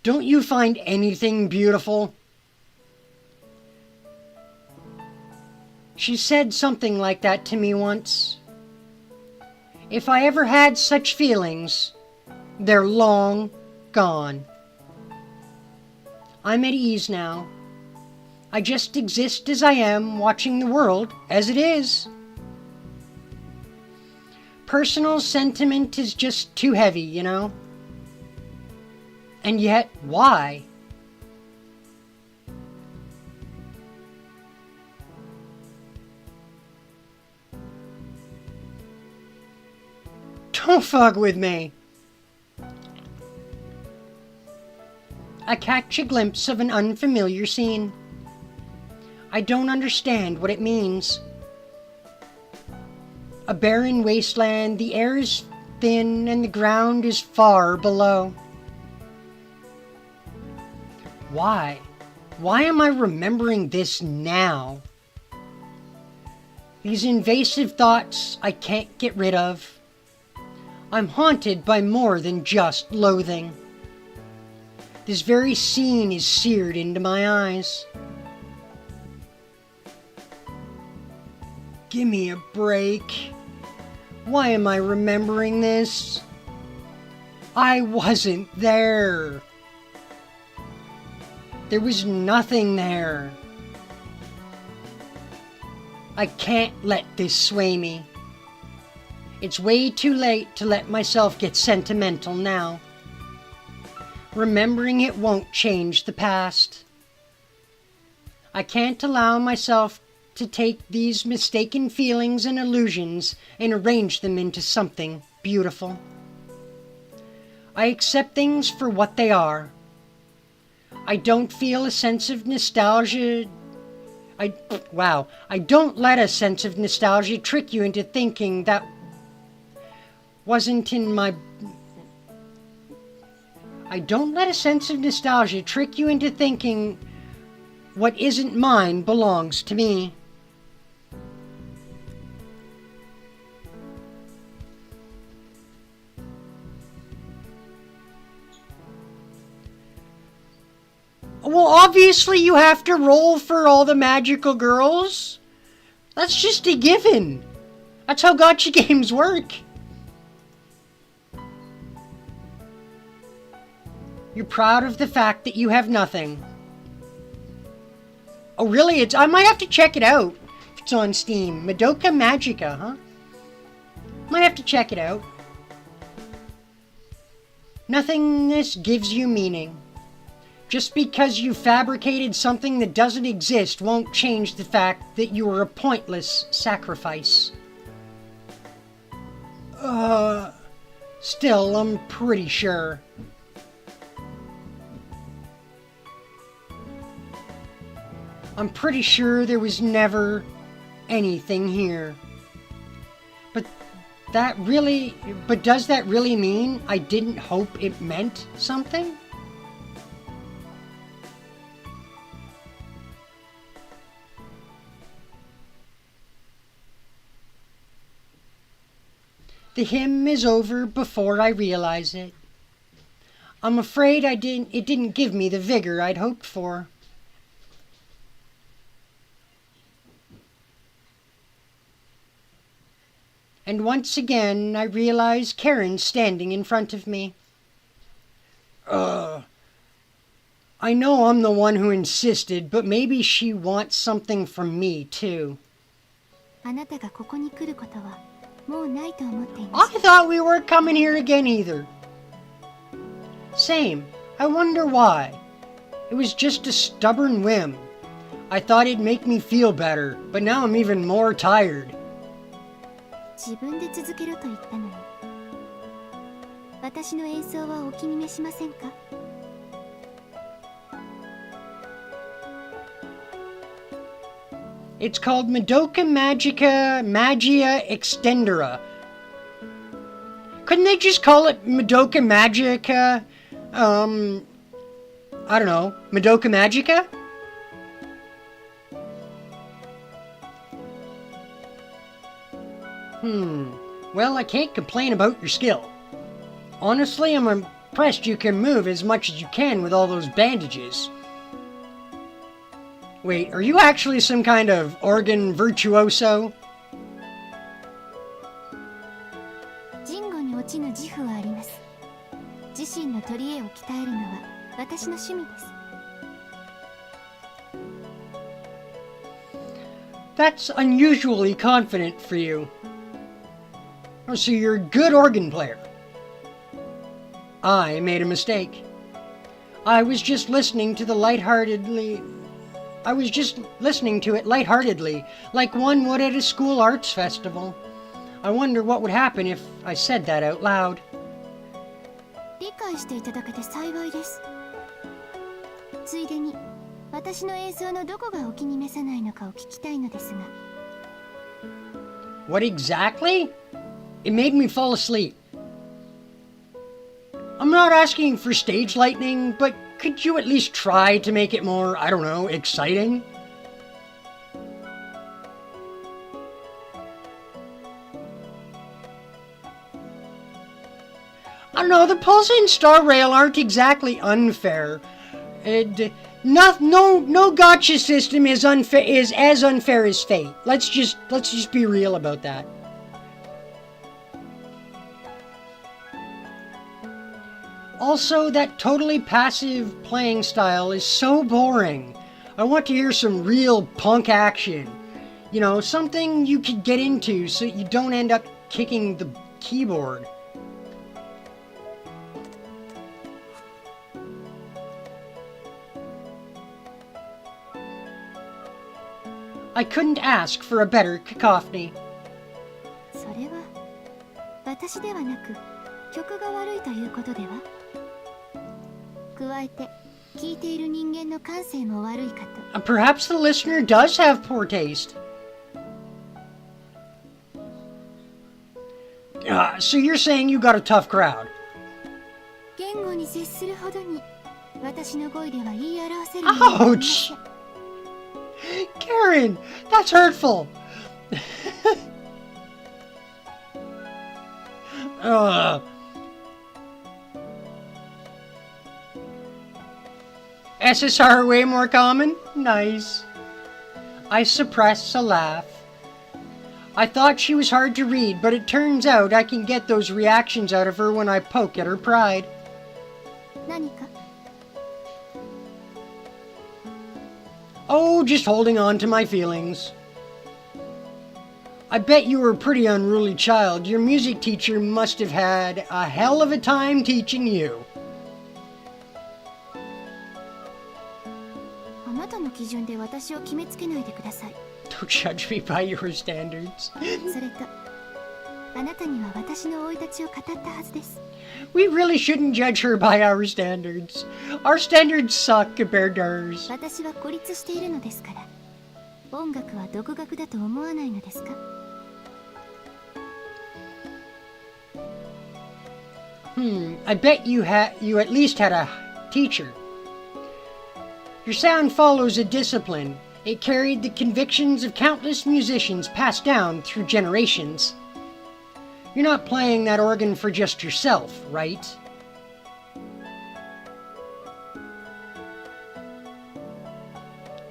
Don't you find anything beautiful? She said something like that to me once. If I ever had such feelings, they're long gone. I'm at ease now. I just exist as I am, watching the world as it is. Personal sentiment is just too heavy, you know? And yet, why? Don't fuck with me. I catch a glimpse of an unfamiliar scene. I don't understand what it means. A barren wasteland, the air is thin and the ground is far below. Why? Why am I remembering this now? These invasive thoughts I can't get rid of. I'm haunted by more than just loathing. This very scene is seared into my eyes. Give me a break. Why am I remembering this? I wasn't there. There was nothing there. I can't let this sway me. It's way too late to let myself get sentimental now. Remembering it won't change the past. I can't allow myself to take these mistaken feelings and illusions and arrange them into something beautiful. I accept things for what they are. I don't feel a sense of nostalgia. I don't let a sense of nostalgia trick you into thinking that wasn't in my... I don't let a sense of nostalgia trick you into thinking what isn't mine belongs to me. obviously you have to roll for all the magical girls. That's just a given. That's how gacha games work. You're proud of the fact that you have nothing. Oh, really? I might have to check it out if it's on Steam. Madoka Magica, huh? Might have to check it out. Nothingness gives you meaning. Just because you fabricated something that doesn't exist won't change the fact that you are a pointless sacrifice. Still, I'm pretty sure. I'm pretty sure there was never anything here. But does that really mean I didn't hope it meant something? The hymn is over before I realize it. I'm afraid it didn't give me the vigor I'd hoped for. And once again, I realize Karen's standing in front of me. I know I'm the one who insisted, but maybe she wants something from me, too. I thought we weren't coming here again either. Same. I wonder why. It was just a stubborn whim. I thought it'd make me feel better, but now I'm even more tired. It's called Madoka Magia Extendera. Couldn't they just call it Madoka Magica? I don't know. Madoka Magica? Well, I can't complain about your skill. Honestly, I'm impressed you can move as much as you can with all those bandages. Wait, are you actually some kind of organ virtuoso? That's unusually confident for you. Oh, so you're a good organ player. I made a mistake. I was just listening to it lightheartedly, like one would at a school arts festival. I wonder what would happen if I said that out loud. What exactly? It made me fall asleep. I'm not asking for stage lightning, but could you at least try to make it more, I don't know, exciting? I don't know, the pulse and star rail aren't exactly unfair. No gotcha system is as unfair as fate. Let's just be real about that. Also, that totally passive playing style is so boring. I want to hear some real punk action. You know, something you could get into so you don't end up kicking the keyboard. I couldn't ask for a better cacophony. Perhaps the listener does have poor taste. So you're saying you got a tough crowd? Ouch! Karen, that's hurtful. SSR way more common? Nice. I suppress a laugh. I thought she was hard to read, but it turns out I can get those reactions out of her when I poke at her pride. 何か Oh, just holding on to my feelings. I bet you were a pretty unruly child. Your music teacher must have had a hell of a time teaching you. あなたの基準で私を決めつけないでください。 Don't judge me by your standards. それとあなたには私の生い立ちを語ったはずです。 We really shouldn't judge her by our standards. Our standards suck compared to hers. 私は孤立しているのですから。音楽は独学だと思わないのですか？ I bet you at least had a teacher. Your sound follows a discipline. It carried the convictions of countless musicians passed down through generations. You're not playing that organ for just yourself, right?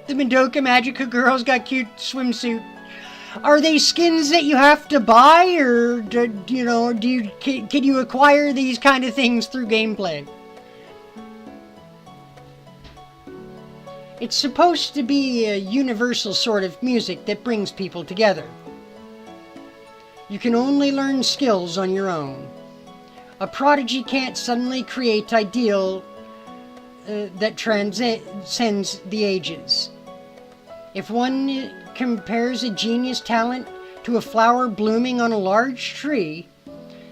The Madoka Magica girl's got cute swimsuit. Are they skins that you have to buy, or can you acquire these kind of things through gameplay? It's supposed to be a universal sort of music that brings people together. You can only learn skills on your own. A prodigy can't suddenly create ideal that transcends the ages. If one compares a genius talent to a flower blooming on a large tree,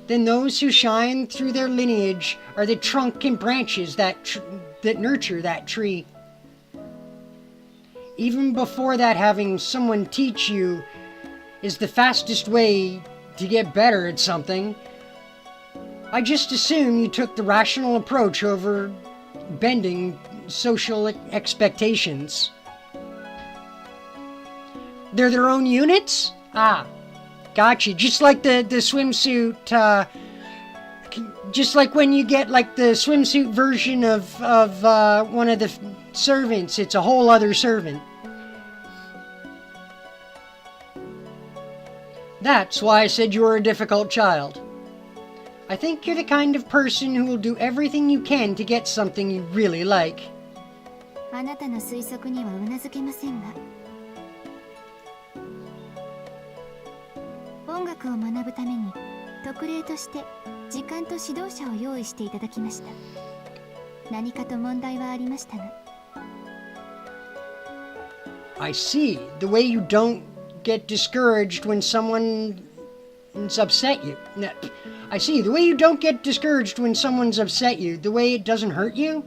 then those who shine through their lineage are the trunk and branches that nurture that tree. Even before that, having someone teach you is the fastest way to get better at something. I just assume you took the rational approach over bending social expectations. They're their own units? Ah, gotcha. Just like the swimsuit, just like when you get like the swimsuit version of one of the servants, it's a whole other servant. That's why I said you were a difficult child. I think you're the kind of person who will do everything you can to get something you really like. あなたの推測にはうなずけませんが、音楽を学ぶために特例として時間と指導者を用意していただきました。何かと問題はありましたが。 I see. The way you don't get discouraged when someone's upset you. I see. The way you don't get discouraged when someone's upset you, the way it doesn't hurt you,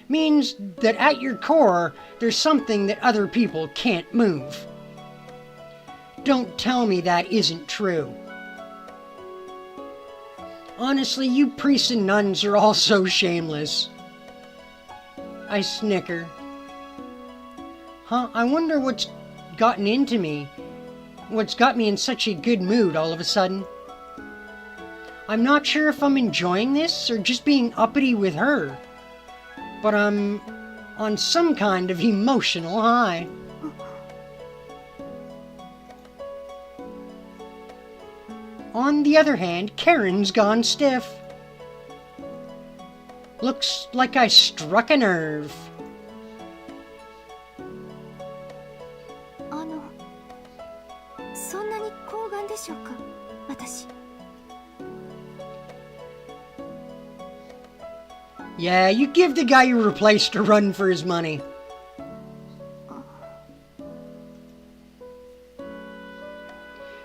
means that at your core, there's something that other people can't move. Don't tell me that isn't true. Honestly, you priests and nuns are all so shameless. I snicker. Huh? I wonder what's gotten into me. What's got me in such a good mood all of a sudden. I'm not sure if I'm enjoying this or just being uppity with her. But I'm on some kind of emotional high. On the other hand, Karen's gone stiff. Looks like I struck a nerve. そんなに高顔でしょうか、私。 Yeah, you give the guy you replaced a run for his money.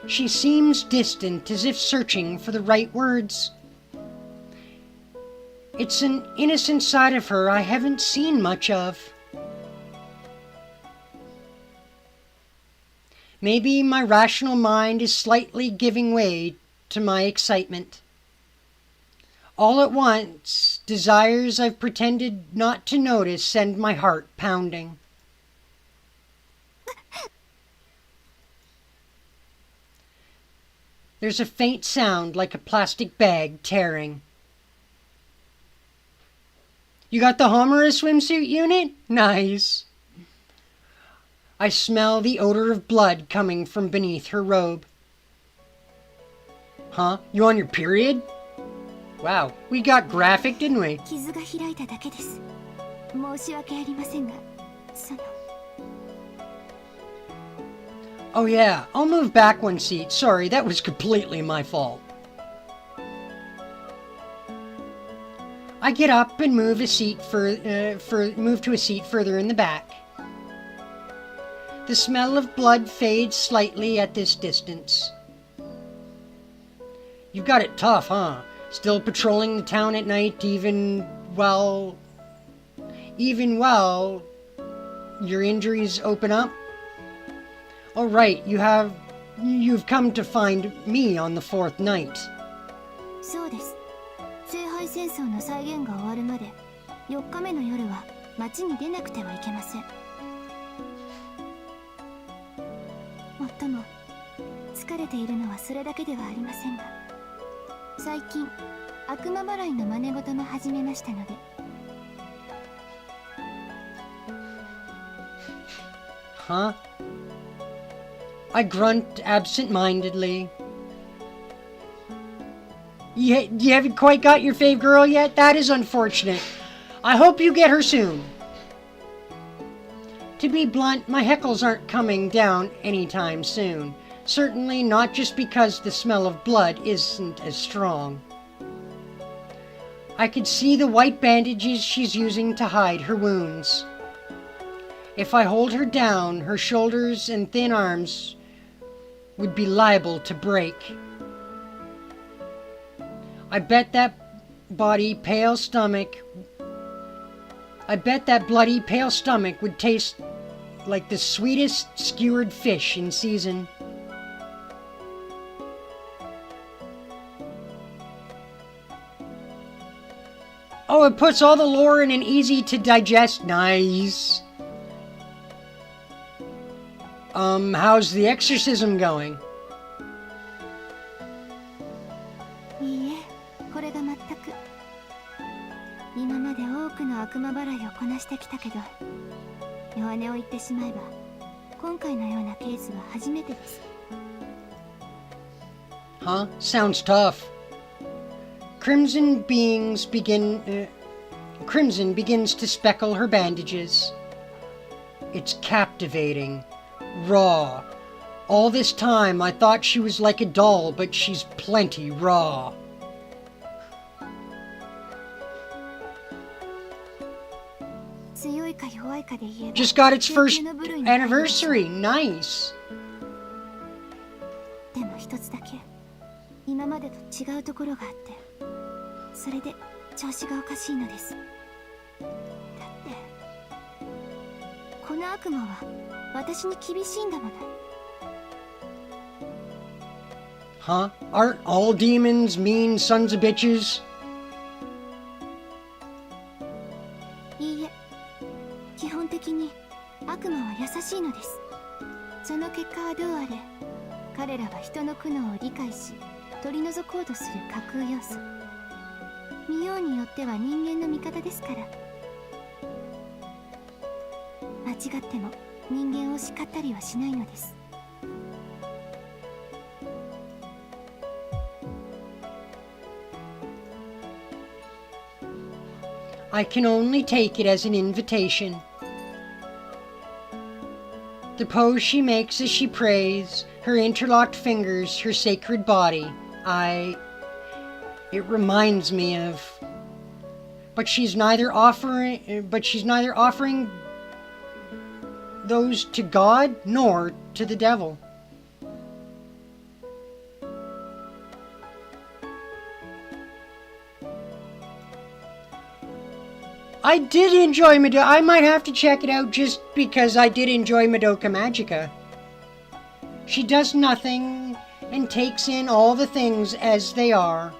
She seems distant, as if searching for the right words. It's an innocent side of her I haven't seen much of. Maybe my rational mind is slightly giving way to my excitement. All at once, desires I've pretended not to notice send my heart pounding. There's a faint sound like a plastic bag tearing. You got the Homura swimsuit unit? Nice. I smell the odor of blood coming from beneath her robe. Huh? You on your period? Wow, we got graphic, didn't we? 傷が開いただけです。申し訳ありませんが、その Oh yeah, I'll move back one seat. Sorry, that was completely my fault. I get up and move to a seat further in the back. The smell of blood fades slightly at this distance. You've got it tough, huh? Still patrolling the town at night even while your injuries open up? Oh right, you've come to find me on the fourth night. そうです。聖杯戦争の再現が終わるまで4日目の夜は街に出なくてはいけません。もっとも疲れているのはそれだけではありませんが、最近悪魔払いの真似事も始めましたので。Huh? I grunt absent-mindedly. You haven't quite got your fave girl yet? That is unfortunate. I hope you get her soon. To be blunt, my heckles aren't coming down anytime soon. Certainly not just because the smell of blood isn't as strong. I could see the white bandages she's using to hide her wounds. If I hold her down, her shoulders and thin arms would be liable to break. I bet that bloody, pale stomach would taste like the sweetest skewered fish in season. Oh, it puts all the lore in an easy to digest. Nice. How's the exorcism going? いいえ、これが全く。今まで多くの悪魔払いをこなしてきたけど、弱音を言ってしまえば、今回のようなケースは初めてです。Huh? Sounds tough. Crimson begins to speckle her bandages. It's captivating. Raw. All this time I thought she was like a doll, but she's plenty raw. Just got its first anniversary. Nice. でも一つだけ今までと違うところがあって、それで調子がおかしいのです。だってこの悪魔は私に厳しいんだもの。Huh? Aren't all demons mean sons of bitches? いいえ、基本的に悪魔は優しいのです。その結果はどうあれ、彼らは人の苦悩を理解し取り除こうとする架空要素。見ようによっては人間の味方ですから。間違っても人間を叱ったりはしないのです。I can only take it as an invitation. The pose she makes as she prays, her interlocked fingers, her sacred body, it reminds me of... But she's neither offering those to God nor to the devil. I did enjoy Madoka. I might have to check it out just because I did enjoy Madoka Magica. She does nothing and takes in all the things as they are.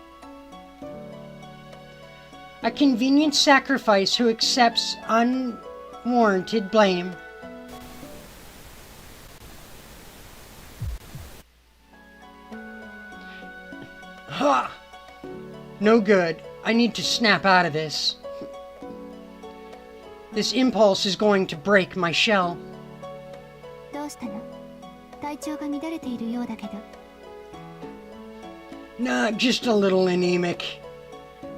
A convenient sacrifice who accepts unwarranted blame. Ha! No good. I need to snap out of this. This impulse is going to break my shell. どうしたの？体調が乱れているようだけど。Nah, just a little anemic.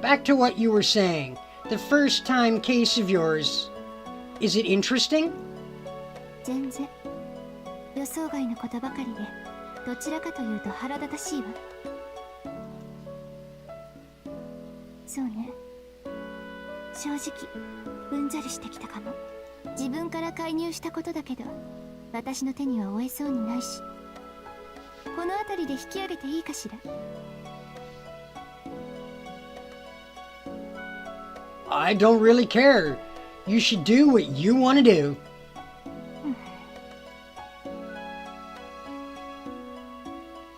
Back to what you were saying. The first time case of yours. Is it interesting? 全然。予想外のことばかりで、どちらかというと腹立たしいわ。そうね。正直、うんざりしてきたかも。自分から介入したことだけど、私の手には負えそうにないし。この辺りで引き上げていいかしら。I don't really care. You should do what you want to do.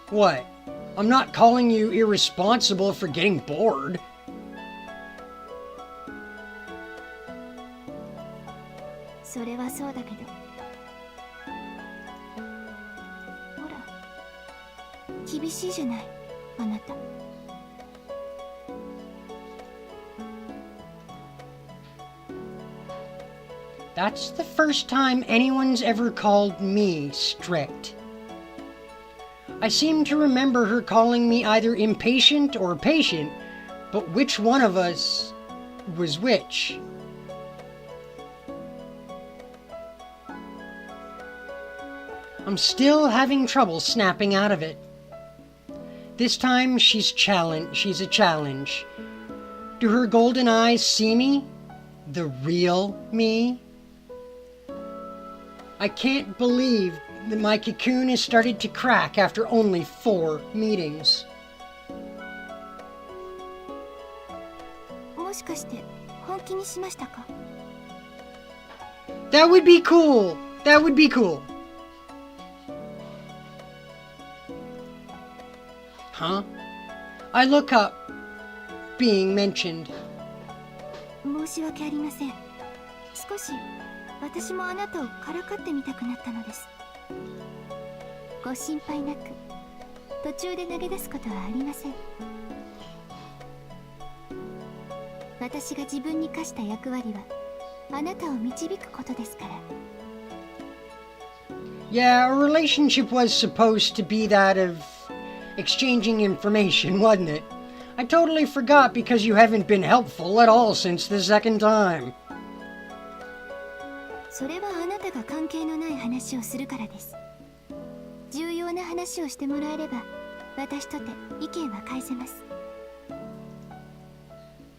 What? I'm not calling you irresponsible for getting bored. それはそうだけど。ほら、厳しいじゃない、あなた。That's the first time anyone's ever called me strict. I seem to remember her calling me either impatient or patient, but which one of us was which? I'm still having trouble snapping out of it. This time she's a challenge. Do her golden eyes see me? The real me? I can't believe that my cocoon has started to crack after only 4 meetings. もしかして本気にしましたか？ That would be cool. That would be cool. Huh? I look up, being mentioned. 申し訳ありません。少し私もあなたをからかってみたくなったのです。ご心配なく、途中で投げ出すことはありません。私が自分に課した役割は、あなたを導くことですから。Yeah, our relationship was supposed to be that of exchanging information, wasn't it? I totally forgot because you haven't been helpful at all since the second time. それはあなたが関係のない話をするからです。重要な話をしてもらえれば、私とて意見は返せます。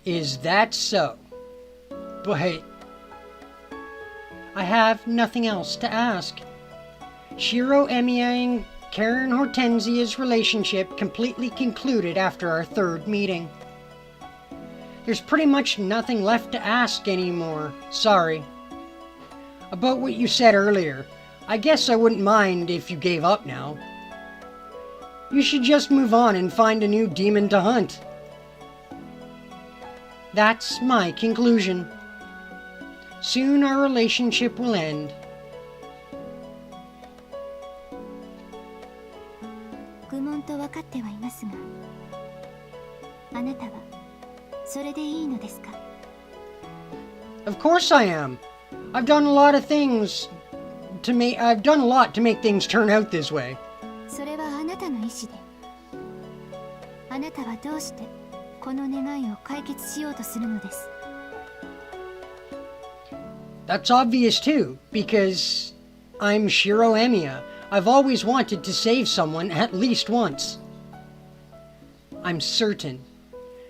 Is that so? But I have nothing else to ask. Shiro Emiya and Karen Hortensia's relationship completely concluded after our 3rd meeting. There's pretty much nothing left to ask anymore. Sorry. About what you said earlier, I guess I wouldn't mind if you gave up now. You should just move on and find a new demon to hunt. That's my conclusion. Soon our relationship will end. 愚問と分かってはいますが、あなたはそれでいいのですか？ Of course I am. I've done a lot to make things turn out this way. それはあなたの意思で。あなたはどうしてこの願いを解決しようとするのです？ That's obvious too, because I'm Shiro Emiya. I've always wanted to save someone at least once. I'm certain.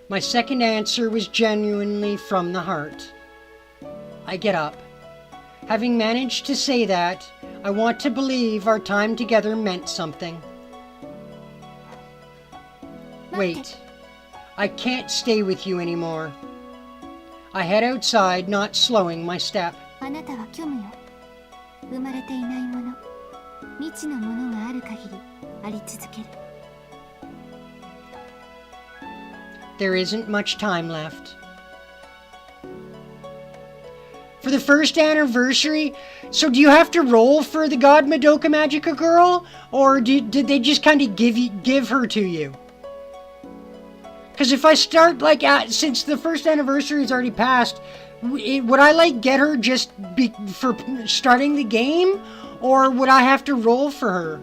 My second answer was genuinely from the heart. I get up. Having managed to say that, I want to believe our time together meant something. Wait. I can't stay with you anymore. I head outside, not slowing my step. あなたは虚無よ。生まれていないもの、未知のものがある限りあり続ける。There isn't much time left. For the first anniversary, so do you have to roll for the God Madoka Magica girl? Or did they just kind of give her to you? Because if I start, since the first anniversary is already passed, Would I like get her just for starting the game, or would I have to roll for her?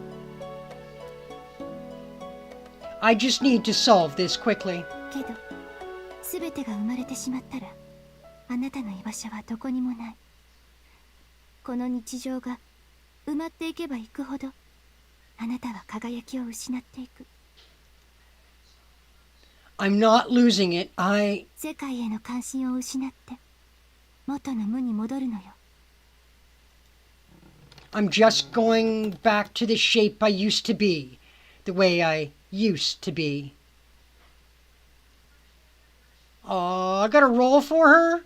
I just need to solve this quickly. けど全てが生まれてしまったらあなたの居場所はどこにもない。この日常が埋まっていけばいくほどあなたは輝きを失っていく。 I'm not losing it. 世界への関心を失って元の無に戻るのよ。 I'm just going back to the shape I used to be. The way I used to be. I gotta roll for her?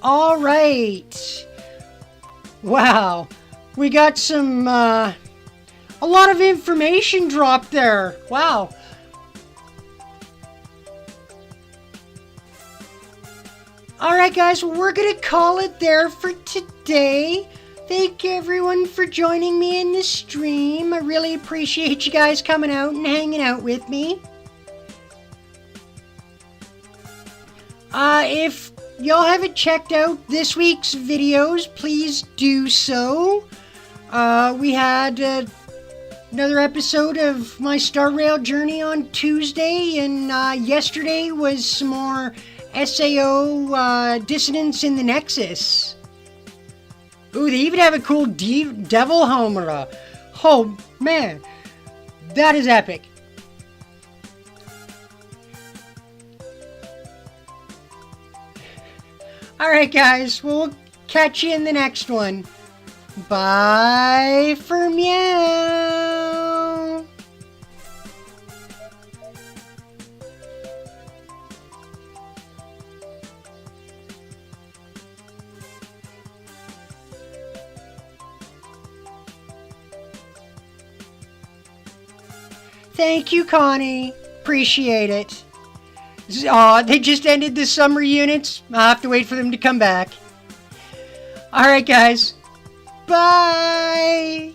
All right. Wow. We got some, a lot of information dropped there. Wow. Alright guys, we're gonna call it there for today. Thank you everyone for joining me in the stream. I really appreciate you guys coming out and hanging out with me. If y'all haven't checked out this week's videos, please do so. We had another episode of my Star Rail journey on Tuesday, and yesterday was some more SAO Dissonance in the Nexus. Ooh, they even have a cool devil Homura. Oh man, that is epic. Alright guys, we'll catch you in the next one. Bye for meow. Thank you, Connie. Appreciate it. Aw, they just ended the summer units. I'll have to wait for them to come back. Alright, guys. Bye!